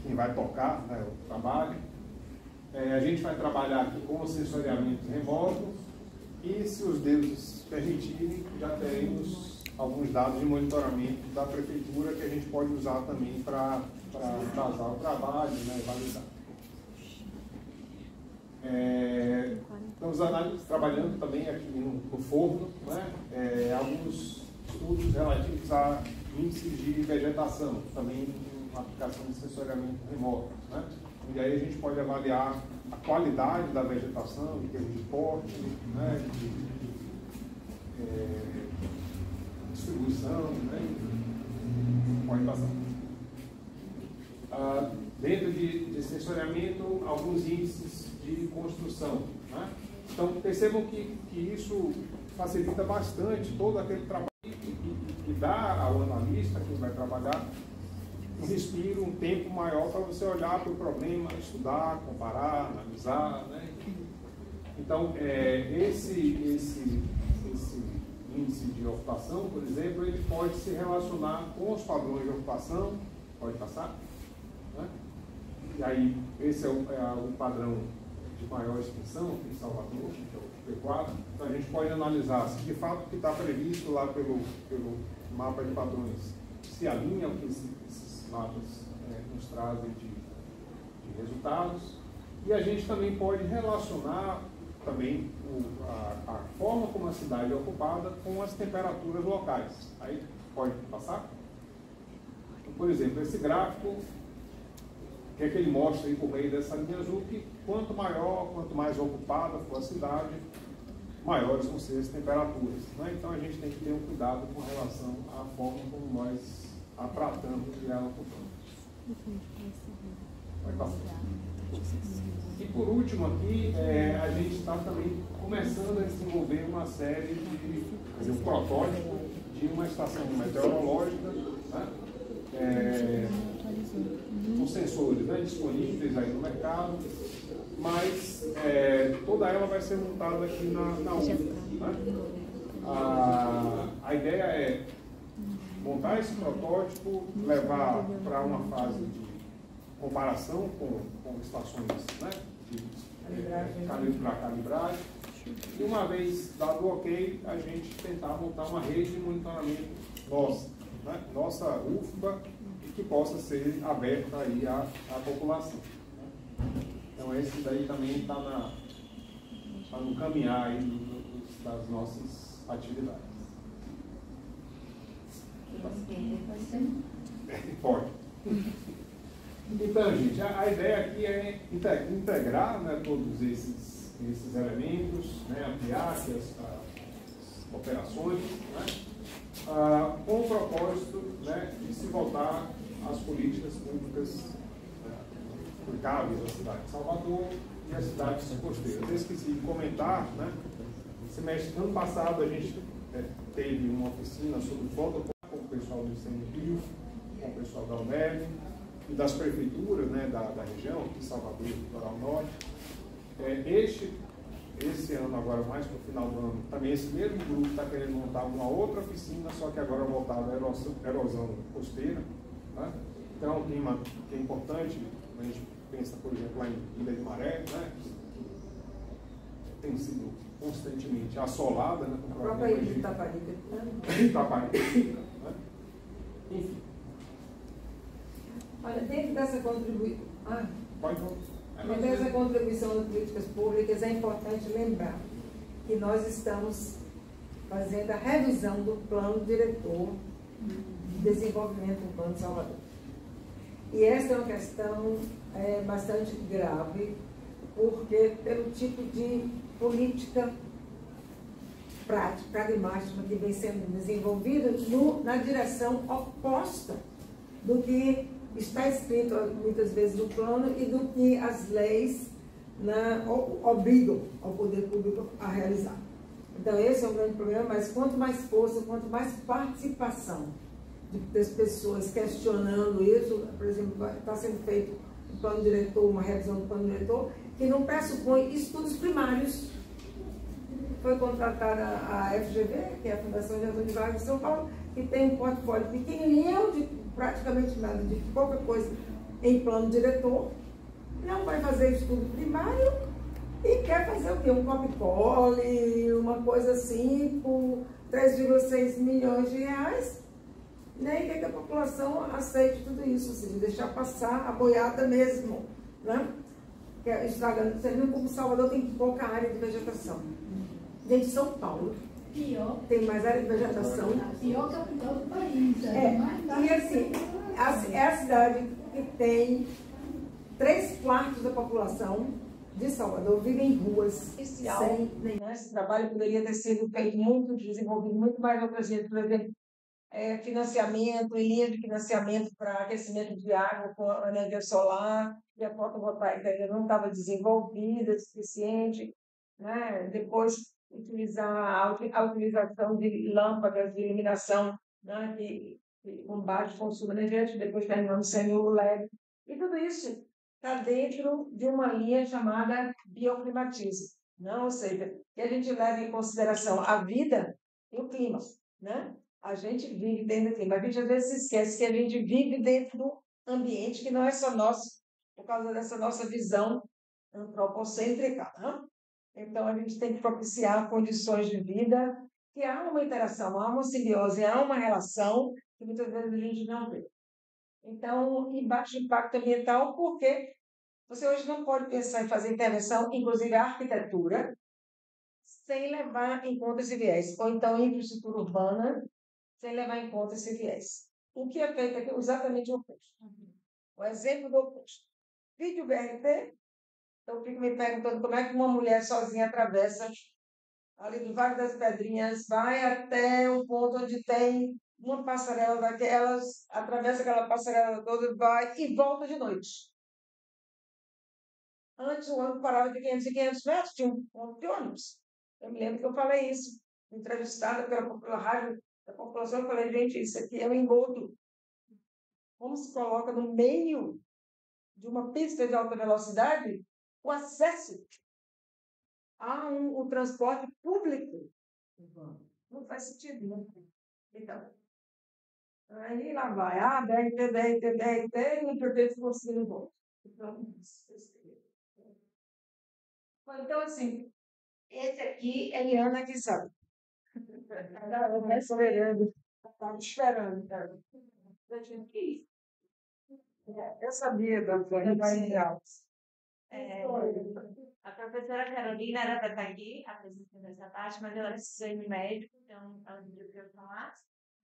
Speaker 7: quem vai tocar, né, o trabalho. A gente vai trabalhar aqui com o sensoriamento remoto e, se os deuses permitirem, já teremos alguns dados de monitoramento da prefeitura que a gente pode usar também para embasar o trabalho, né, validar. Estamos trabalhando também aqui no forno, né, alguns estudos relativos a índices de vegetação, também com aplicação de sensoriamento remoto, né? E aí a gente pode avaliar a qualidade da vegetação em termos de porte, né, de distribuição, né? Pode passar. Dentro de sensoriamento, alguns índices de construção, né? Então, percebam que isso facilita bastante todo aquele trabalho que dá ao analista, que vai trabalhar, um respiro, um tempo maior para você olhar para o problema, estudar, comparar, analisar, né? Então, esse índice de ocupação, por exemplo, ele pode se relacionar com os padrões de ocupação, pode passar, né? E aí, esse é o padrão de maior extensão aqui em Salvador, que é o P4. Então, a gente pode analisar se de fato o que está previsto lá pelo mapa de padrões se alinha ao que esses mapas nos trazem de resultados. E a gente também pode relacionar também a forma como a cidade é ocupada com as temperaturas locais. Aí pode passar? Então, por exemplo, esse gráfico, o que é que ele mostra aí por meio dessa linha azul? Que quanto mais ocupada for a cidade, maiores vão ser as temperaturas, né? Então a gente tem que ter um cuidado com relação à forma como nós a tratamos e ela ocupamos. Vai passar. E por último aqui, a gente está também começando a desenvolver uma série de um protótipo de uma estação meteorológica, né? Com sensores, né, disponíveis aí no mercado, mas toda ela vai ser montada aqui na UF, né? A ideia é montar esse protótipo, levar para uma fase de comparação com estações, né, de calibragem, e uma vez dado o ok, a gente tentar montar uma rede de monitoramento nossa, né, nossa UFBA, que possa ser aberta aí à população. Então esse daí também está no caminhar aí das nossas atividades. Pode. Então, gente, a ideia aqui é integrar, né, todos esses elementos, né, ampliar aqui as operações, né, com o propósito, né, de se voltar às políticas públicas aplicáveis à cidade de Salvador e às cidades costeiras. Eu esqueci de comentar, né, ano passado a gente teve uma oficina sobre foto com o pessoal do ICMBio, com o pessoal da UNEB e das prefeituras, né, da região, aqui Salvador e Litoral Norte. Esse ano, agora mais para o final do ano, também esse mesmo grupo está querendo montar uma outra oficina, só que agora voltada à erosão costeira, né? Então, é um tema que é importante. A gente pensa, por exemplo, lá em Ilha de Maré, né, que tem sido constantemente assolada, né, com
Speaker 5: a própria ilha de Itaparica. Né?
Speaker 7: Enfim.
Speaker 5: Olha, dentro dessa contribuição de políticas públicas, é importante lembrar que nós estamos fazendo a revisão do plano diretor de desenvolvimento urbano de Salvador. E essa é uma questão é bastante grave, porque pelo tipo de política prática, pragmática que vem sendo desenvolvida na direção oposta do que está escrito muitas vezes no plano e do que as leis obrigam ao poder público a realizar. Então esse é um grande problema, mas quanto mais força, quanto mais participação das pessoas questionando isso, por exemplo, está sendo feito um plano diretor, uma revisão do plano diretor, que não pressupõe estudos primários. Foi contratada a FGV, que é a Fundação Getúlio Vargas de São Paulo, que tem um portfólio pequenininho, de praticamente nada, de pouca coisa em plano diretor, não vai fazer estudo primário e quer fazer o quê? Um copy-cole, uma coisa assim, por 3,6 milhões de reais, né? E quer que a população aceite tudo isso, ou seja, deixar passar a boiada mesmo, né? Que é estragando, você viu como Salvador tem pouca área de vegetação. Gente, São Paulo tem mais área de vegetação.
Speaker 10: Pior capital do país.
Speaker 5: E assim, é a cidade que tem 3/4 da população de Salvador vive em ruas sem nenhum. Esse trabalho poderia ter sido feito muito, desenvolvido muito mais outras vezes, por exemplo, financiamento e linhas de financiamento para aquecimento de água com energia solar, e a fotovoltaica ainda não estava desenvolvida o suficiente, né? Depois utilizar a utilização de lâmpadas de iluminação, né? Com baixo consumo energético, depois terminando sendo o LED. E tudo isso está dentro de uma linha chamada bioclimatismo, não? Ou seja, que a gente leva em consideração a vida e o clima, né? A gente vive dentro do clima. A gente às vezes esquece que a gente vive dentro do ambiente que não é só nosso, por causa dessa nossa visão antropocêntrica, né? Então, a gente tem que propiciar condições de vida que há uma interação, há uma simbiose, há uma relação que muitas vezes a gente não vê. Então, e baixo impacto ambiental, porque você hoje não pode pensar em fazer intervenção, inclusive a arquitetura, sem levar em conta esse viés. Ou então, infraestrutura urbana, sem levar em conta esse viés. O que é feito aqui é exatamente o oposto. O exemplo do oposto. Vídeo BRT, então eu fico me perguntando como é que uma mulher sozinha atravessa ali do Vale das Pedrinhas, vai até um ponto onde tem uma passarela daquelas, atravessa aquela passarela toda, vai e volta de noite. Antes o ônibus parava de 500 em 500 metros, tinha um ponto de ônibus. Eu me lembro que eu falei isso, entrevistada pela rádio da população, eu falei, gente, isso aqui é um engodo. Como se coloca no meio de uma pista de alta velocidade o acesso a um transporte público? Não faz sentido, né? Então, aí lá vai, BRT, e o prefeito conseguiu voto. Então, assim, esse aqui, Eliana que sabe. Estava esperando. Estava esperando. Eu sabia da Antônia.
Speaker 1: A professora Carolina era para estar aqui apresentando essa parte, mas ela precisou ir no médico, então ela pediu para eu falar.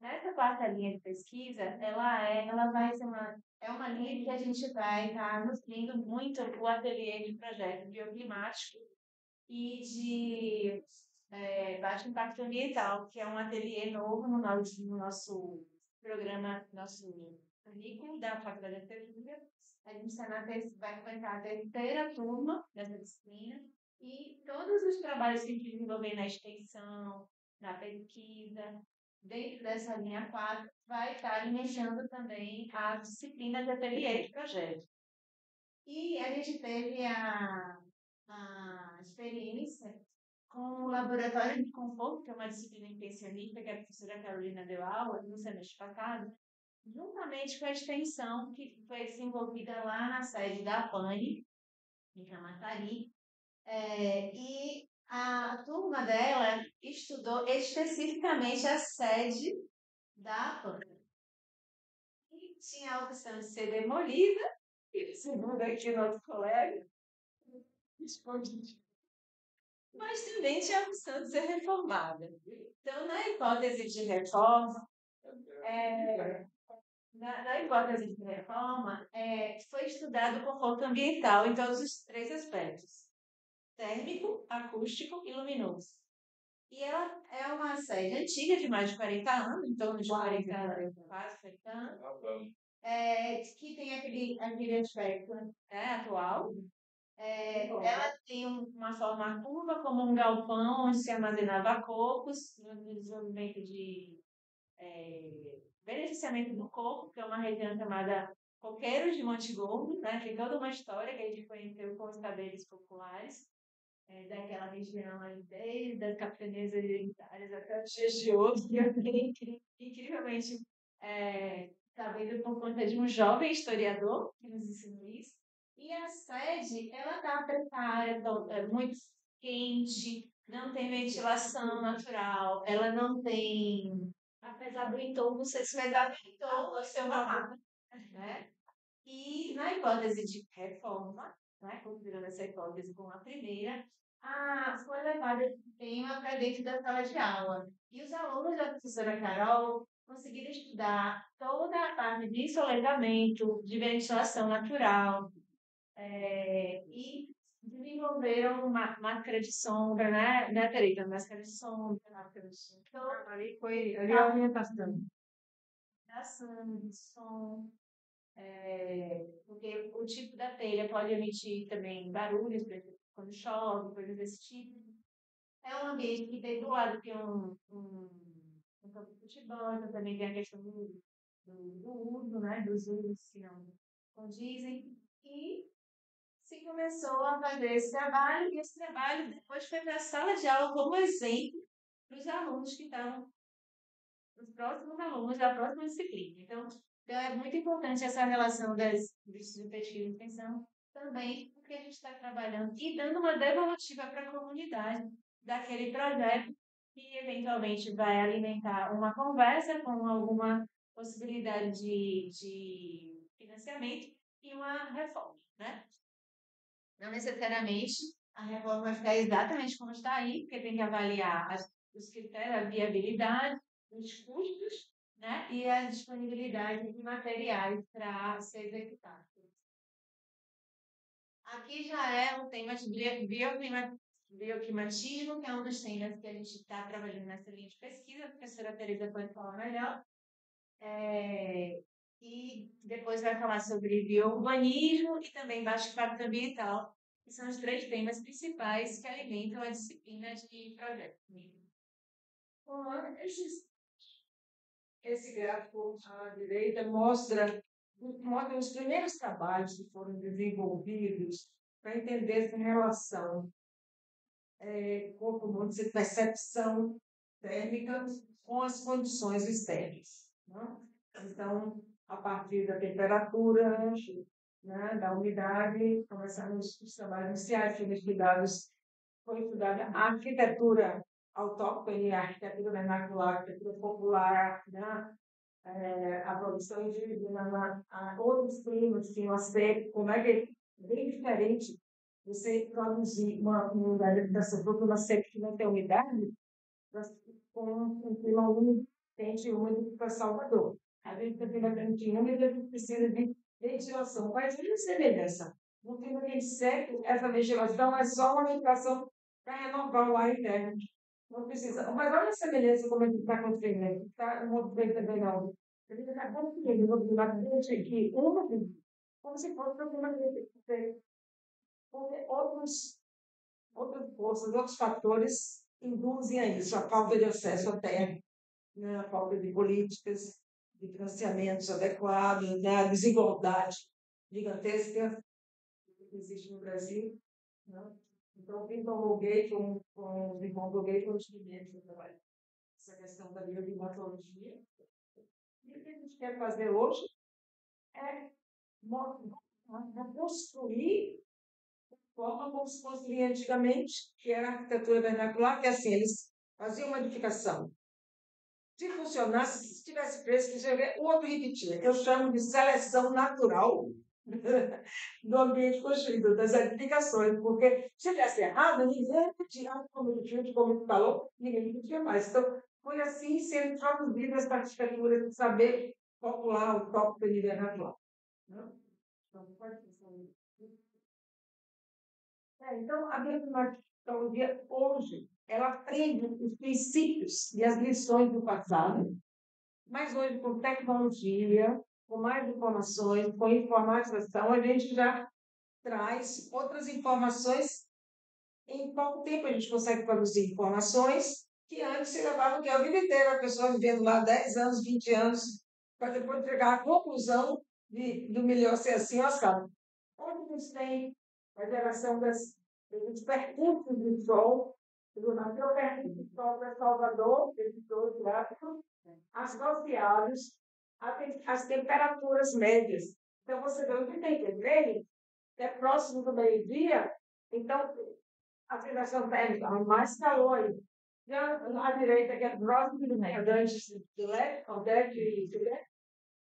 Speaker 1: Nessa quarta linha de pesquisa, ela vai ser uma linha que a gente vai estar nutrindo muito o ateliê de projeto bioclimático e de baixo impacto ambiental, que é um ateliê novo no nosso programa, nosso currículo da Faculdade de Arquitetura. A gente vai começar a terceira turma dessa disciplina e todos os trabalhos que a gente desenvolver na extensão, na pesquisa, dentro dessa linha 4, vai estar alimentando também a disciplina de ateliê de projeto. E a gente teve a experiência com o laboratório de conforto, que é uma disciplina intencionista que a professora Carolina deu aula no semestre passado, juntamente com a extensão que foi desenvolvida lá na sede da APANE, em Camaçari, e a turma dela estudou especificamente a sede da APANE. E tinha a opção de ser demolida, e segundo aqui nosso colega, mas também tinha a opção de ser reformada. Então, na hipótese de reforma, Na hipótese de reforma, foi estudado o conforto ambiental em todos os três aspectos: térmico, acústico e luminoso. E ela é uma sede antiga, de mais de 40 anos, em torno de 40 anos, quase 40 anos, que tem aquele aspecto, né, atual. Ela tem uma forma curva, como um galpão onde se armazenava cocos, no desenvolvimento de beneficiamento do coco, que é uma região chamada Coqueiros de Monte Gordo, né? Tem toda uma história que a gente conheceu com os saberes populares daquela região ali, desde as capitanias hereditárias até os dias de hoje, que eu fiquei incrivelmente sabendo por conta de um jovem historiador que nos ensinou isso. E a sede, ela está precária, é muito quente, não tem ventilação natural, ela não tem, apesar do entorno ser suavizado, o ser uma mata, né? E na hipótese de reforma, né, considerando essa hipótese como a primeira, foi levada tema para dentro da sala de aula. E os alunos da professora Carol conseguiram estudar toda a parte de solegamento, de ventilação natural, e desenvolveram máscara de sombra, né, Teresa? Máscara de sombra, máscara de sombra. Então,
Speaker 5: Ali foi a orientação.
Speaker 1: Orientação de som, porque o tipo da telha pode emitir também barulhos, por exemplo, quando chove, coisas desse tipo. É um ambiente que tem do lado tem um campo de futebol, então também tem a questão do uso, né, dos usos que não condizem. E se começou a fazer esse trabalho, e esse trabalho depois foi para a sala de aula como exemplo para os alunos que estavam, os próximos alunos da próxima disciplina. Então é muito importante essa relação dos de pesquisa e extensão também, porque a gente está trabalhando e dando uma devolutiva para a comunidade daquele projeto que eventualmente vai alimentar uma conversa com alguma possibilidade de financiamento e uma reforma, né? Não necessariamente a reforma vai ficar exatamente como está aí, porque tem que avaliar os critérios, a viabilidade, os custos, né, e a disponibilidade de materiais para ser executado. Aqui já é um tema de bioclimatismo, que é um dos temas que a gente está trabalhando nessa linha de pesquisa, a professora Teresa pode falar melhor. E depois vai falar sobre biourbanismo e também baixo impacto ambiental, que são os três temas principais que alimentam a disciplina de projeto.
Speaker 11: Esse gráfico à direita mostra os primeiros trabalhos que foram desenvolvidos para entender essa relação corpo-mundo, de percepção térmica com as condições externas. Né? Então, a partir da temperatura, né, da umidade, começaram os trabalhos iniciais, foram estudados, foi estudada a arquitetura autóctone, a arquitetura vernacular, a arquitetura popular, né, a produção de outros climas, que um aspecto, como é que é bem diferente você produzir uma unidade de habitação para uma seca que não tem umidade, com um clima úmido, quente e úmido para Salvador. A gente tem clima quente e úmido, a gente precisa de ventilação. Mas olha a semelhança. No clima quente seco, essa ventilação é só uma ventilação para renovar o ar interno. Não precisa. Mas olha a semelhança como a gente está construindo. Está um movimento também não. A gente está construindo um clima quente aqui, úmido, como se fosse um clima quente. Porque outras forças, outros fatores induzem a isso, a falta de acesso à terra, né, a falta de políticas, de financiamentos adequados, né, a desigualdade gigantesca que existe no Brasil. Né? Então, desenvolvi com o instrumento do trabalho essa questão da bioclimatologia. E o que a gente quer fazer hoje é construir forma como se construía antigamente, que era a arquitetura vernacular, que assim, eles faziam uma edificação. Se funcionasse, se tivesse preço, o outro repetia. Eu chamo de seleção natural do ambiente construído, das edificações, porque se tivesse errado, ninguém repetia, como ele falou, ninguém repetia mais. Então, foi assim sendo introduzida essa arquitetura de saber popular, o tópico nivelado. Então, pode ser. Então, a biotecnologia hoje, ela aprende os princípios e as lições do passado, mas hoje, com tecnologia, com mais informações, com informatização, a gente já traz outras informações. Em pouco tempo a gente consegue produzir informações que antes se levavam a vida inteira, a pessoa vivendo lá 10 anos, 20 anos, para depois chegar à conclusão do melhor ser assim ou assado. Onde a gente tem a geração dos percursos do Sol, do nasceu percurso do Sol para Salvador, esse dois gráficos, associados às temperaturas médias. Então, você vê onde tem pedreiro, é próximo do meio-dia, então a sensação térmica é mais calor aí. Já à direita, que é próximo do meio-dia, do leste, nordeste e sudeste,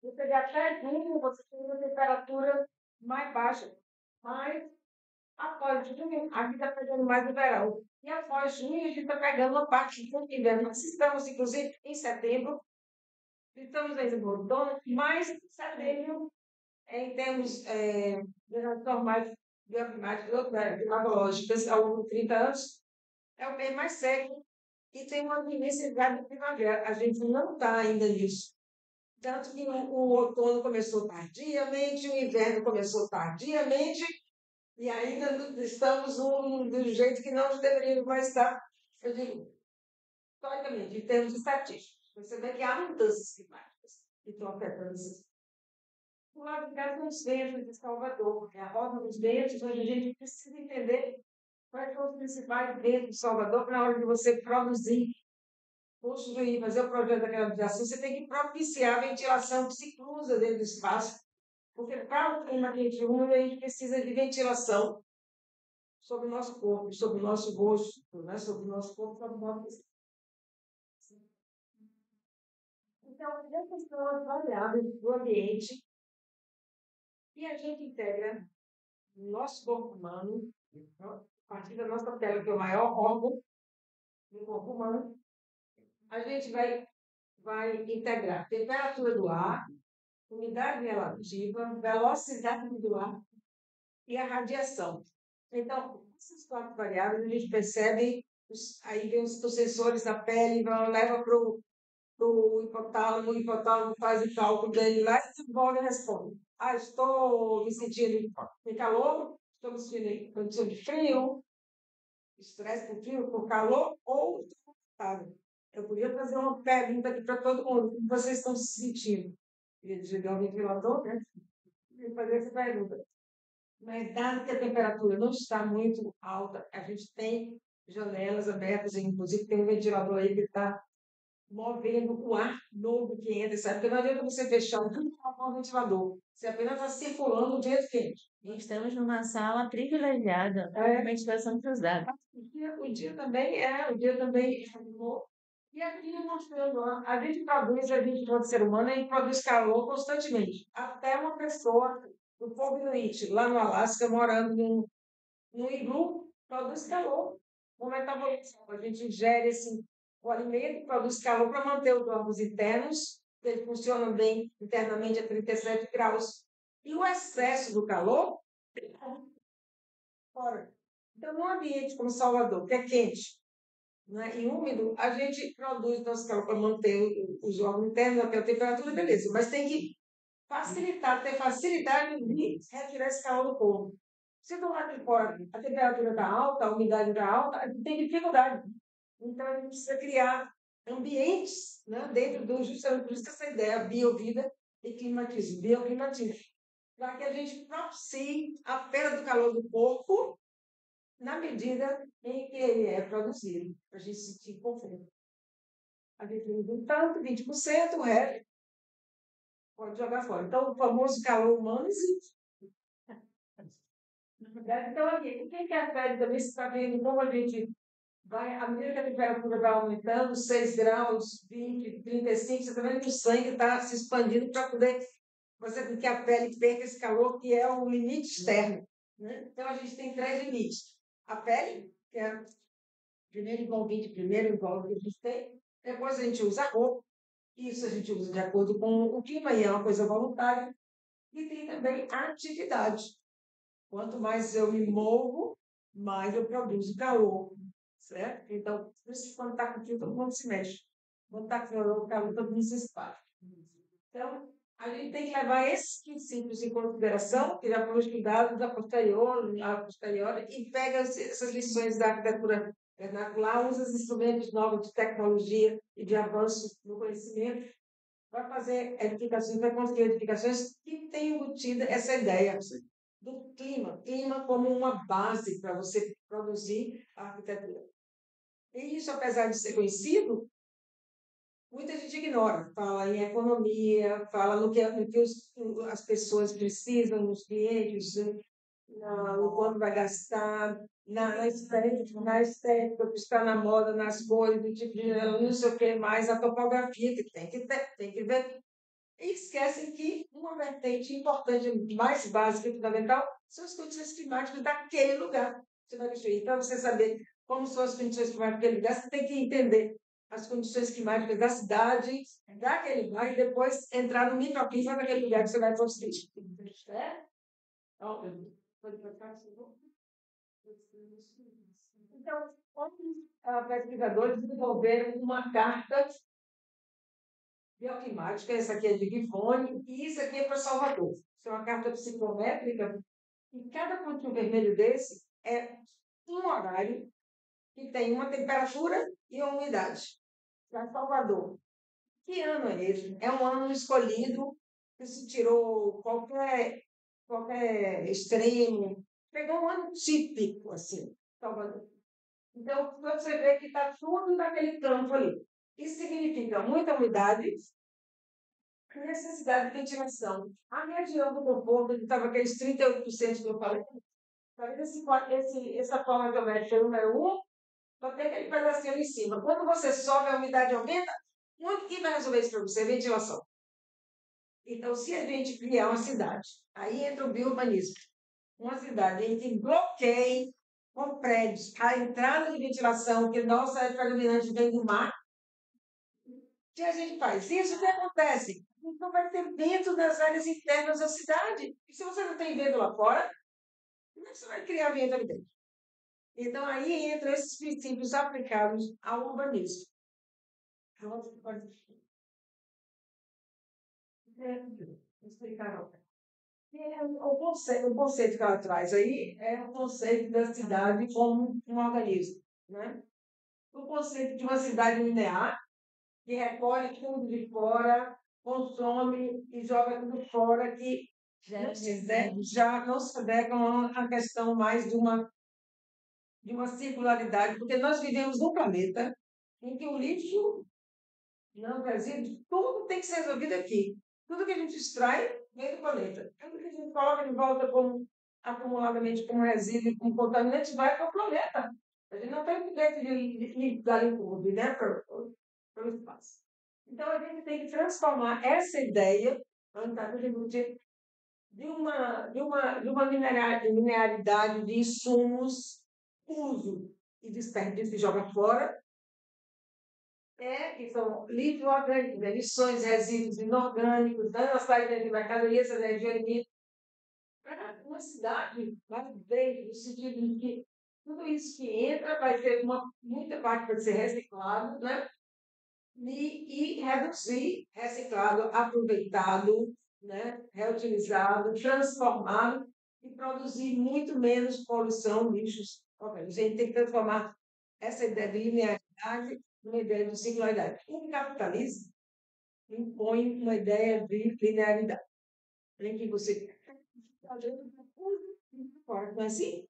Speaker 11: você já até junho, você tem uma temperatura mais baixa. Mas após junho, aqui está pegando mais no verão. E após junho, a gente está pegando uma parte do inverno. Nós estamos, inclusive, em setembro, estamos ainda no outono, mas setembro, em termos normais, climatológicos, ao longo de 30 anos, é o mês mais seco e tem uma imensidade de primavera. A gente não está ainda nisso. Tanto que o outono começou tardiamente, o inverno começou tardiamente, e ainda estamos do jeito que não deveríamos mais estar, eu digo, historicamente, em termos estatísticos. Você vê que há mudanças climáticas que estão afetando isso. Do lado de cá, os ventos de Salvador, é a roda dos ventos, onde a gente precisa entender quais são os principais ventos de Salvador na hora de você produzir, construir, fazer o projeto da canalização. Você tem que propiciar a ventilação que se cruza dentro do espaço, porque para o clima que a gente usa, a gente precisa de ventilação sobre o nosso corpo, sobre o nosso rosto, né? Sobre o nosso corpo, sobre o nosso... Então, essas são as variáveis do ambiente que a gente integra no nosso corpo humano, a partir da nossa pele, que é o maior órgão do corpo humano. A gente vai integrar a temperatura do ar, umidade relativa, velocidade do ar e a radiação. Então, essas quatro variáveis a gente percebe, aí vem os sensores da pele, leva para o hipotálamo faz o cálculo dele lá e desenvolve a resposta. Estou me sentindo em calor, estou me sentindo em condição de frio, estresse por frio, por calor, ou estou confortável. Eu podia fazer uma pergunta aqui para todo mundo, como vocês estão se sentindo? Queria desligar o ventilador, né? E fazer essa pergunta. Mas, dado que a temperatura não está muito alta, a gente tem janelas abertas, inclusive tem um ventilador aí que está movendo o ar novo que entra, sabe? Porque não adianta você fechar um ventilador, você apenas está circulando o vento quente.
Speaker 1: Estamos numa sala privilegiada, com ventilação cruzada.
Speaker 11: O dia também é bom. E aqui mostrando, a gente produz, enquanto ser humano, a gente produz calor constantemente. Até uma pessoa do povo inuit, lá no Alasca, morando no iglu, produz calor. O metabolismo, a gente ingere o alimento, produz calor para manter os órgãos internos, eles funcionam bem internamente a 37 graus. E o excesso do calor, fora. Então, num ambiente como Salvador, que é quente, né, e úmido, a gente produz nosso calor para manter os órgãos internos até a temperatura, beleza. Mas tem que ter facilidade de retirar esse calor do corpo. Se do lado de fora a temperatura está alta, a umidade está alta, a gente tem dificuldade. Então, a gente precisa criar ambientes, né, dentro justamente por isso que essa ideia biovida e climatismo, bioclimatismo, para que a gente propicie a perda do calor do corpo na medida em que ele é produzido, para a gente se sentir conforto. A gente usa um tanto, 20%, o resto pode jogar fora. Então, o famoso calor humano existe. Então, aqui, o que interfere também? Você está vendo como a gente vai, à medida que a temperatura vai aumentando, 6 graus, 20, 35, você está vendo que o sangue está se expandindo para poder fazer com que a pele perca esse calor, que é o limite externo. Né? Então, a gente tem 3 limites. A pele, que é primeiro envolvente, primeiro envolve que a gente tem. Depois a gente usa a roupa, Isso a gente usa de acordo com o clima e é uma coisa voluntária. E tem também a atividade. Quanto mais eu me movo, mais eu produzo calor, certo? Então, por isso que quando está com frio, todo mundo se mexe. Quando está com calor, todo mundo se espalha. Então, a gente tem que levar esses princípios em consideração, que já foram estudados a posteriori, e pega essas lições da arquitetura vernacular, usa os instrumentos novos de tecnologia e de avanço no conhecimento, para fazer edificações, para construir edificações que tenham embutida essa ideia do clima como uma base para você produzir a arquitetura. E isso, apesar de ser conhecido, muita gente ignora, fala em economia, fala no que as pessoas precisam, nos clientes, no quanto vai gastar, na estética, que está na moda, nas cores, do tipo de não sei o que mais, a topografia que tem que ter, tem que ver. E esquecem que uma vertente importante, mais básica e fundamental, são as condições climáticas daquele lugar que você vai construir. Para você saber como são as condições climáticas daquele lugar, você tem que entender as condições climáticas da cidade, daquele lugar, e depois entrar no microclima daquele lugar que você vai construir. É? Então, pesquisadores desenvolveram uma carta bioclimática, essa aqui é de Gifone, e isso aqui é para Salvador. Isso é uma carta psicométrica, e cada pontinho vermelho desse é um horário que tem uma temperatura e uma umidade. Para Salvador. Que ano é esse? É um ano escolhido, que se tirou qualquer extremo. Pegou um ano típico, assim, Salvador. Então, você vê que está tudo naquele campo ali. Isso significa muita umidade, necessidade de ventilação. A região do conforto, que estava aqueles 38% que eu falei, essa forma geométrica número 1, só tem aquele pedacinho ali em cima. Quando você sobe, a umidade aumenta. O que vai resolver isso para você? Ventilação. Então, se a gente criar uma cidade, aí entra o biourbanismo, uma cidade em que bloqueie com prédios a entrada de ventilação, que nossa predominante vem do mar, que a gente faz isso, o que acontece? Então vai ter vento nas áreas internas da cidade. E se você não tem vento lá fora, como é que você vai criar vento ali dentro? Então aí entram esses princípios aplicados ao urbanismo. Vou explicar agora. O conceito que ela traz aí é o conceito da cidade como um organismo. Né? O conceito de uma cidade linear, que recolhe tudo de fora, consome e joga tudo fora, que já não se adequa a questão mais de uma circularidade, porque nós vivemos num planeta em que o lixo, não resíduos, tudo tem que ser resolvido aqui. Tudo que a gente extrai vem do planeta. Tudo que a gente coloca de volta acumuladamente como resíduo e como contaminante vai para o planeta. A gente não tem o direito de dar tudo, né, para o espaço. Então, a gente tem que transformar essa ideia de uma linearidade de insumos, uso e desperdício e joga fora, que são lixo orgânico, emissões, resíduos inorgânicos, danos de mercadorias, energia limite, para uma cidade mais bem, no sentido de que tudo isso que entra vai ter muita parte para ser reciclado, né? E reduzir, reciclado, aproveitado, né? Reutilizado, transformado e produzir muito menos poluição, lixos. A gente tem que transformar essa ideia de linearidade numa ideia de singularidade. O capitalismo impõe uma ideia de linearidade, em que você não é assim?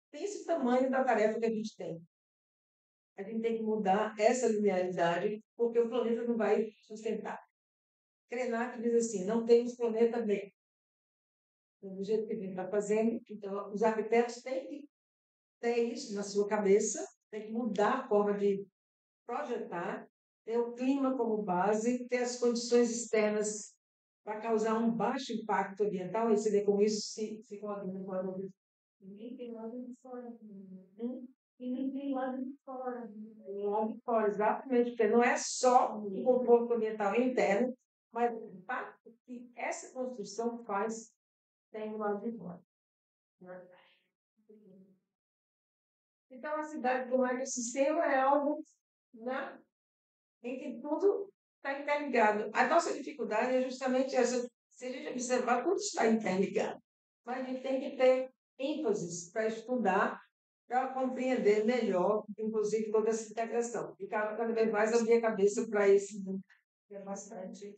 Speaker 11: Tem esse tamanho da tarefa que a gente tem. A gente tem que mudar essa linearidade, porque o planeta não vai sustentar. Krenak diz assim, não temos planeta B. Do jeito que a gente está fazendo, então os arquitetos têm que ter isso na sua cabeça, tem que mudar a forma de projetar, ter o clima como base, ter as condições externas para causar um baixo impacto ambiental, e você vê como isso se coordena com a
Speaker 1: Ninguém tem lado de fora. E nem tem lado de fora.
Speaker 11: um auditório, exatamente, porque não é só o conforto ambiental interno, mas o impacto que essa construção faz tem o lado de fora. Né? Então, a cidade como ecossistema é algo, né, em que tudo está interligado. A nossa dificuldade é justamente essa. Se a gente observar, tudo está interligado. Mas a gente tem que ter ênfase para estudar, para compreender melhor, inclusive, toda essa integração. E cada vez mais abrir a cabeça para isso. É bastante.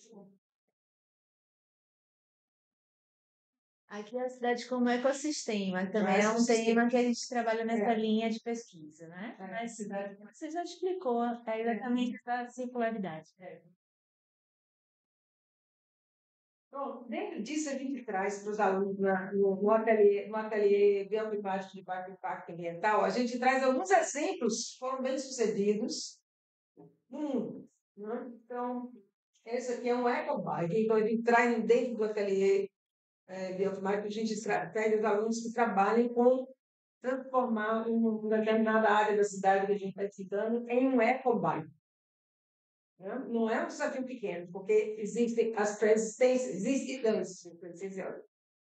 Speaker 1: Aqui é a cidade como ecossistema, também é um tema que a gente trabalha nessa linha de pesquisa, né? Mas você já explicou exatamente essa circularidade.
Speaker 11: Pronto, dentro disso a gente traz para os alunos no ateliê Bioclimático de Impacto Ambiental, a gente traz alguns exemplos que foram bem-sucedidos no mundo. Né? Então, esse aqui é um ecobike, então a gente traz dentro do ateliê Bioclimático, a gente traz os alunos que trabalhem com transformar uma determinada área da cidade que a gente está citando em um ecobike. Não é um desafio pequeno, porque existem as pré-existências,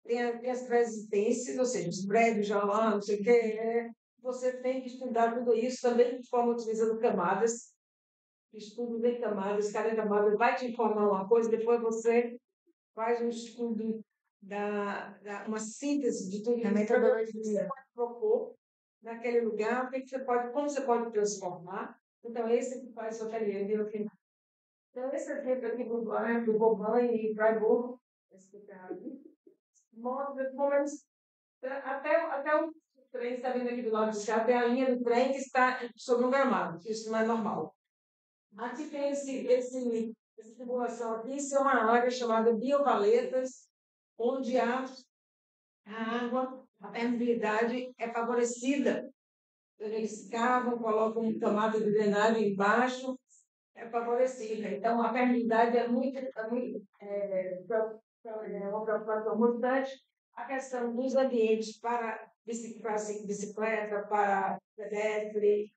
Speaker 11: tem as pré-existências, ou seja, os prédios já lá, não sei o quê. Você tem que estudar tudo isso também de forma utilizando camadas, estudo de camadas, cada camada vai te informar uma coisa, depois você faz um estudo, uma síntese de tudo isso que você pode propor naquele lugar, como você pode transformar. Então, esse que faz o ateliê Bioclimático. Então, esse exemplo aqui do Boban e Freiburg, mostra como eles. Até o trem está vindo aqui do lado de cá, tem a linha do trem que está sobre um gramado. Isso não é normal. Aqui tem essa simulação aqui, isso é uma área chamada biovaletas, onde a água, a permeabilidade é favorecida. Eles cavam, colocam camada de drenagem embaixo, é favorecida. Então, a permeabilidade é uma preocupação muito grande. A questão dos ambientes para bicicleta, para pedestre,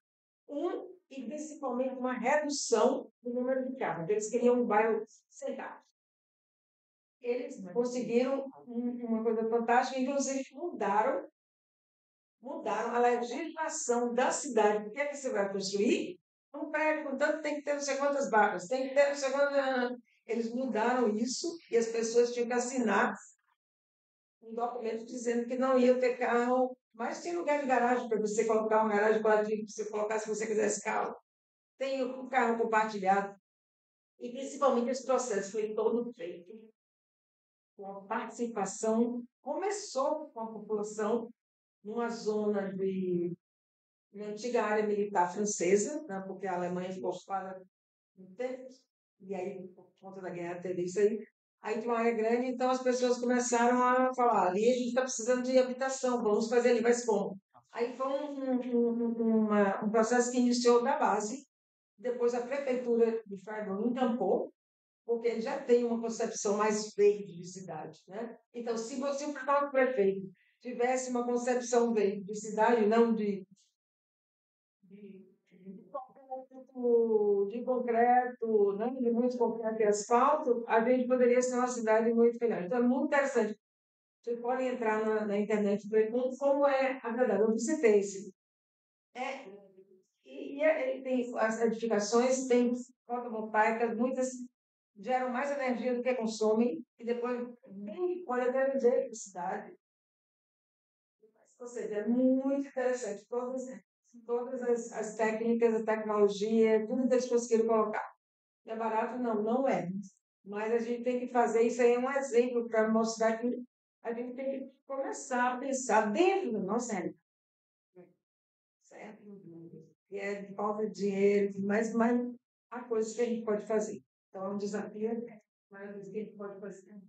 Speaker 11: e principalmente uma redução do número de carros. Eles queriam um bairro sem carros. Eles conseguiram uma coisa fantástica, inclusive mudaram a legislação da cidade. O que é que você vai construir? Um prédio, portanto, tem que ter não sei quantas barras, tem que ter não sei quantas. Eles mudaram isso e as pessoas tinham que assinar um documento dizendo que não ia ter carro, mas tinha lugar de garagem para você colocar uma garagem para você colocar se você quisesse carro. Tem um carro compartilhado. E principalmente esse processo foi todo feito com a participação, começou com a população numa zona na antiga área militar francesa, né, porque a Alemanha ficou ocupada um tempo, e aí, por conta da guerra, teve isso aí. Aí tinha uma área grande, então as pessoas começaram a falar: ali a gente está precisando de habitação, vamos fazer ali, mas como? Aí foi um processo que iniciou da base, depois a prefeitura de Freiburg encampou, porque ele já tem uma concepção mais verde de cidade. Né? Então, se o próprio prefeito tivesse uma concepção verde de cidade, não de concreto, né? De muito concreto e asfalto, a gente poderia ser uma cidade muito melhor. Então, é muito interessante. Vocês podem entrar na internet e ver como é agradável. Eu visitei esse. Tem as edificações, tem fotovoltaicas, muitas geram mais energia do que consomem, e depois pode até vender para a cidade. Ou seja, é muito interessante. Todas as técnicas, a tecnologia, tudo que eles conseguiram colocar. Não é barato? Não é. Mas a gente tem que fazer isso aí, é um exemplo para mostrar que a gente tem que começar a pensar dentro do nosso realidade. Certo? E é de falta de dinheiro, mas há coisas que a gente pode fazer. Então, é um desafio, mas o que a gente pode fazer.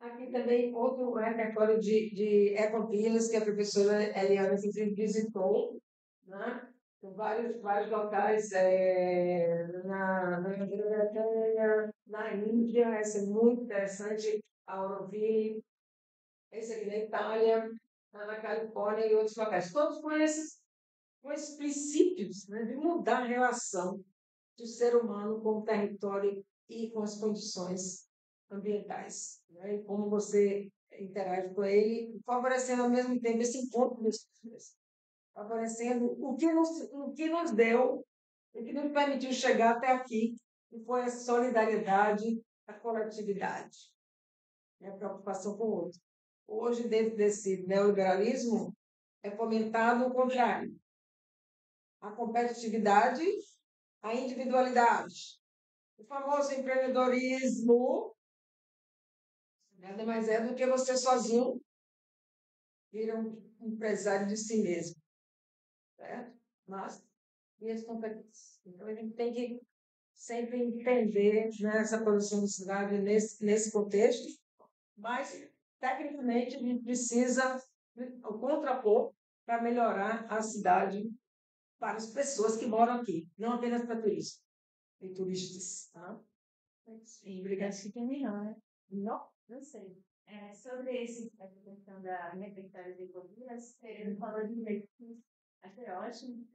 Speaker 11: Aqui também outro repertório de ecovillas que a professora Eliana visitou, né? Vários locais na Grã-Bretanha, na Índia, essa é muito interessante, a Auroville, esse aqui na Itália, na Califórnia e outros locais. Todos com esses com esses princípios, né, de mudar a relação do ser humano com o território e com as condições ambientais, né, e como você interage com ele, favorecendo ao mesmo tempo esse encontro das pessoas, favorecendo o que nos deu, o que nos permitiu chegar até aqui, que foi a solidariedade, a coletividade, a preocupação com o outro. Hoje, dentro desse neoliberalismo, é fomentado o contrário. A competitividade, a individualidade. O famoso empreendedorismo nada mais é do que você sozinho vira um empresário de si mesmo. Certo? Mas, e as competências? Então, a gente tem que sempre entender, né, essa posição da cidade nesse contexto, mas, tecnicamente, a gente precisa contrapor para melhorar a cidade para as pessoas que moram aqui, não apenas para turistas e turistas. Tá?
Speaker 1: Sim, obrigada. Acho que tem melhor, né? Não sei. Sobre essa questão da repertório de ecovilas, ele falou de jeito que achei ótimo,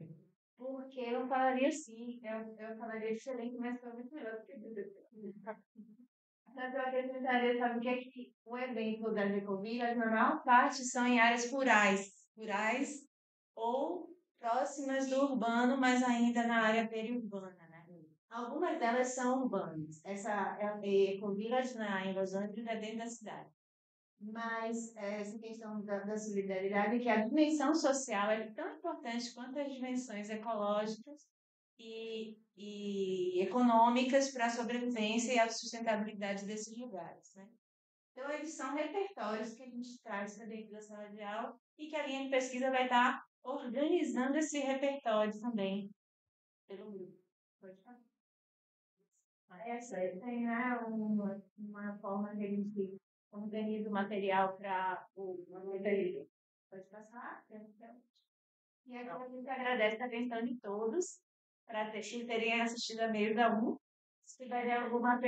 Speaker 1: porque eu falaria assim, eu falaria excelente, mas foi muito melhor do que mas eu acrescentaria, sabe o que é que o evento das ecovilas, na maior parte, são em áreas rurais ou próximas do urbano, mas ainda na área periurbana, né? Algumas delas são urbanas. Essa ecovilas em Los Angeles é dentro da cidade. Mas essa questão da solidariedade, que a dimensão social é tão importante quanto as dimensões ecológicas e econômicas para a sobrevivência e a sustentabilidade desses lugares, né? Então, eles são repertórios que a gente traz para dentro da sala de aula e que a linha de pesquisa vai estar organizando esse repertório também pelo grupo. Pode falar. Essa tem, né, uma forma que a gente organiza o material para o material. Pode passar? E agora a gente agradece a atenção de todos para terem assistido a mesa 1. Se tiver alguma